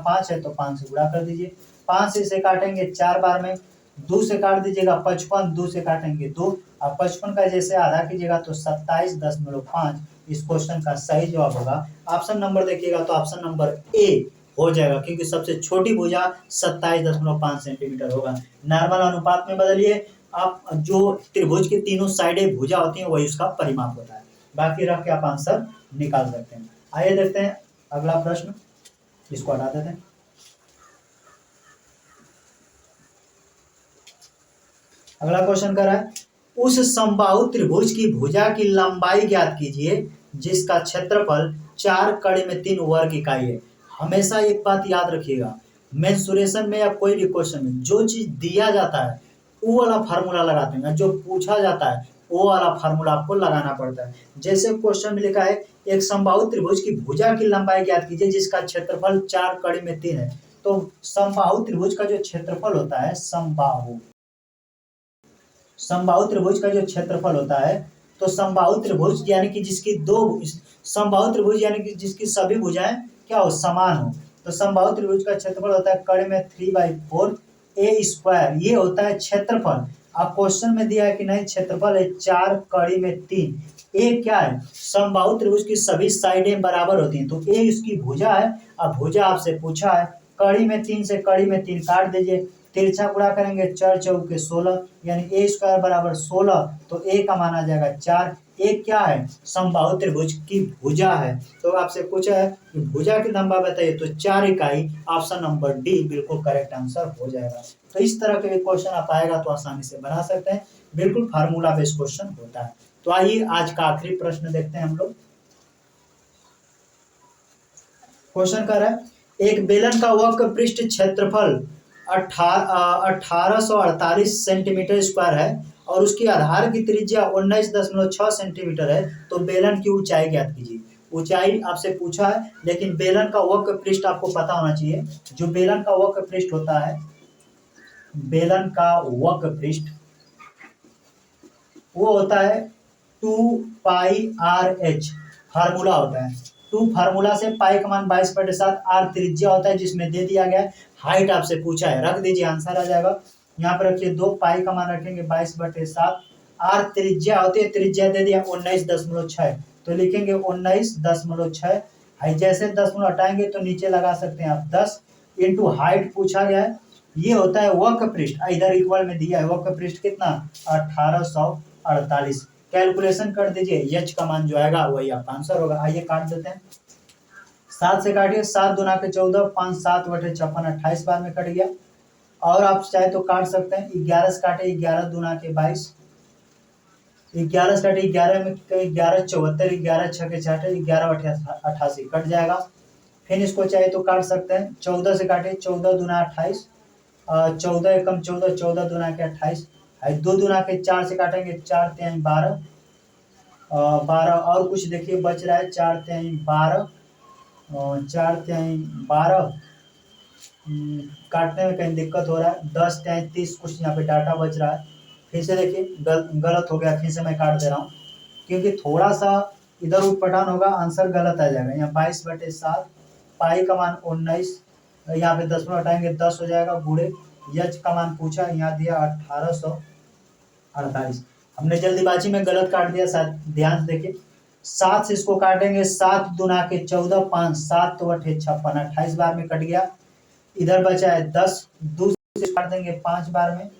5 है तो 5 से गुणा कर दीजिए। 5 से इसे काटेंगे 4 बार में, 2 से काट दीजिएगा 55, 2 से काटेंगे 2, और 55 का जैसे आधा कीजिएगा तो 27.5। इस क्वेश्चन का सही जवाब होगा ऑप्शन नंबर, देखिएगा तो ऑप्शन नंबर ए हो जाएगा, क्योंकि सबसे छोटी भुजा 27.5 सेंटीमीटर होगा। नॉर्मल अनुपात में बदलिए आप, जो त्रिभुज की तीनों साइडें भुजा होती हैं वही उसका परिमाप होता है, बाकी रख के आप आंसर निकाल सकते हैं। आइए देखते हैं अगला प्रश्न, इसको हटा देते हैं। अगला क्वेश्चन कर रहा है, उस समबाहु त्रिभुज की भुजा की लंबाई ज्ञात कीजिए जिसका क्षेत्रफल 4 कड़ी में 3 वर्ग इकाई है। हमेशा एक बात याद रखिएगा, मेंसुरेशन में या कोई भी क्वेश्चन में जो चीज दिया जाता है वो वाला फार्मूला लगाते हैं, जो पूछा जाता है वो वाला फार्मूला आपको लगाना पड़ता है। जैसे क्वेश्चन में लिखा है एक समबाहु त्रिभुज की भुजा की लंबाई ज्ञात कीजिए जिसका क्षेत्रफल 4 कड़ी में 3 है। तो समबाहु त्रिभुज का जो क्षेत्रफल होता है, समबाहु त्रिभुज का जो क्षेत्रफल होता है, तो समबाहु त्रिभुज यानी कि जिसकी दो समबाहु त्रिभुज यानी कि जिसकी सभी भुजाएं क्या हो, समान हो, तो समबाहु त्रिभुज का क्षेत्रफल होता है कड़ी में 3/4 ए स्क्वायर, ये होता है क्षेत्रफल। अब क्वेश्चन में दिया है कि नहीं, क्षेत्रफल है 4 कड़ी में 3। ए क्या है, समबाहु त्रिभुज की सभी साइडें बराबर होती हैं, तो ए उसकी भुजा है। अब भुजा आपसे पूछा है, कड़ी में 3 से कड़ी में 3 काट दीजिए, तिरछा गुणा करेंगे 4 चौके 16, यानी ए स्क्वायर बराबर 16, तो ए का मान आ जाएगा 4। ए क्या है, समबाहु त्रिभुज की भुजा है। तो आपसे पूछा है कि भुजा की लंबाई बताइए, तो 4 इकाई, ऑप्शन नंबर डी बिल्कुल करेक्ट आंसर हो जाएगा। तो इस तरह के क्वेश्चन आप आएगा तो आसानी से बना सकते हैं, बिल्कुल फार्मूला बेस्ड क्वेश्चन होता है। तो आइए आज का आखिरी प्रश्न देखते हैं हम लोग। क्वेश्चन कर रहा है, एक बेलन का वक्र पृष्ठ क्षेत्रफल 1848 सेंटीमीटर स्क्वायर है और उसकी आधार की त्रिज्या 19.6 सेंटीमीटर है, तो बेलन की ऊंचाई ज्ञात कीजिए। ऊंचाई आपसे पूछा है, लेकिन बेलन का वक्र पृष्ठ आपको पता होना चाहिए। जो बेलन का वक्र पृष्ठ होता है, बेलन का वक्र पृष्ठ वो होता है 2πRh, फार्मूला होता है 2, फार्मूला से पाई का मान 22/7, आर त्रिज्या होता है जिसमें दे दिया गया है, हाइट आपसे पूछा है, रख दीजिए आंसर आ जाएगा। यहाँ पर रखिए 2, पाई का मान रखेंगे 22/7, आर त्रिज्या होती है, त्रिज्या दे दिया 19.6, तो लिखेंगे 19.6। जैसे 10 हटाएंगे तो नीचे लगा सकते हैं आप 10 इंटू हाइट पूछा गया है, ये होता है वक्र पृष्ठ, इधर इक्वल में दिया है वक्र पृष्ठ कितना 1848। कैलकुलेशन कर दीजिए, एच का मान जो आएगा वही आपका आंसर होगा। आइए काट देते हैं, 7 से काटिए, 7 दूना के 14, 5 7 बटे 56, 28 बार में कट गया। और आप चाहे तो काट सकते हैं, 11 से काटे, 11 दूना के 22, 11 से काटे 11 में 11 74, 11 6 के 66, 11 बटे 88 कट जाएगा। फिर इसको चाहे तो काट सकते हैं, 14 से काटे, 14 दूना 28, 14 एकम 14, 14 दूना के 28, 2 दूना के 4 से काटेंगे, 4 3 12, 12 और कुछ देखिए बच रहा है, 4 3 12, 4 3 12, काटने में कहीं दिक्कत हो रहा है, 10 3 30, कुछ यहाँ पे डाटा बच रहा है। फिर से देखिए गलत हो गया, फिर से मैं काट दे रहा हूँ, क्योंकि थोड़ा सा इधर उठपटांग होगा, आंसर गलत आ जाएगा। यहाँ 22/7, पाई का मान 19, यहाँ पे 10 हटाएंगे 10 हो जाएगा, गुड़े यच का मान पूछा, यहाँ दिया 1848। हमने जल्दीबाजी में गलत काट दिया, शायद ध्यान से देखिए। 7 से इसको काटेंगे, 7 दूना के 14, 5 7 बटे 56, 28 बार में कट गया। इधर बचा है 10, 2 से काट देंगे 5 बार में,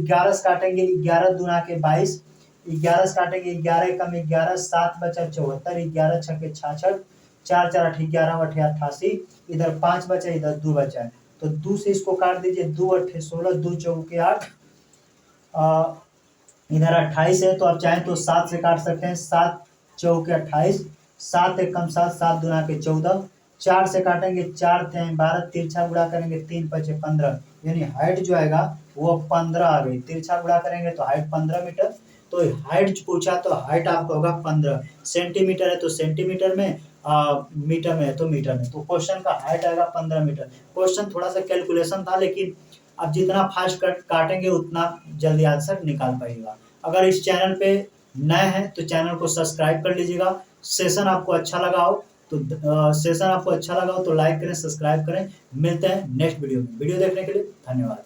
11 से काटेंगे, 11 दूना के 22, 11 से काटेंगे, 11 एकम 11, 7 बचा 74, 11 6 के 66, 4 4 8 11 बटे 88, इधर 5 बचा, इधर 2 बचा है, तो 2 से इसको काट दीजिए, 2 8 16, 2 चौके 8, इधर 28 है, तो आप चाहें तो 7 से काट सकते हैं, 7 चौके 28, 7 एकम 7, 7 दूना के 14, 4 से काटेंगे, 4 3 12, तिरछा गुणा करेंगे 3 5 15, यानी हाइट जो आएगा वो 15 आ गई, तिरछा गुणा करेंगे तो हाइट 15 मीटर। तो हाइट पूछा तो हाइट आपका होगा 15, सेंटीमीटर है तो सेंटीमीटर में, मीटर में है तो मीटर में, तो क्वेश्चन का हाइट आएगा 15 मीटर। क्वेश्चन थोड़ा सा कैलकुलेशन था, लेकिन अब जितना फास्ट काटेंगे उतना जल्दी आंसर निकाल पाएगा। अगर इस चैनल पे नए हैं तो चैनल को सब्सक्राइब कर लीजिएगा। सेशन आपको अच्छा लगा हो तो लाइक करें, सब्सक्राइब करें। मिलते हैं नेक्स्ट वीडियो में। वीडियो देखने के लिए धन्यवाद।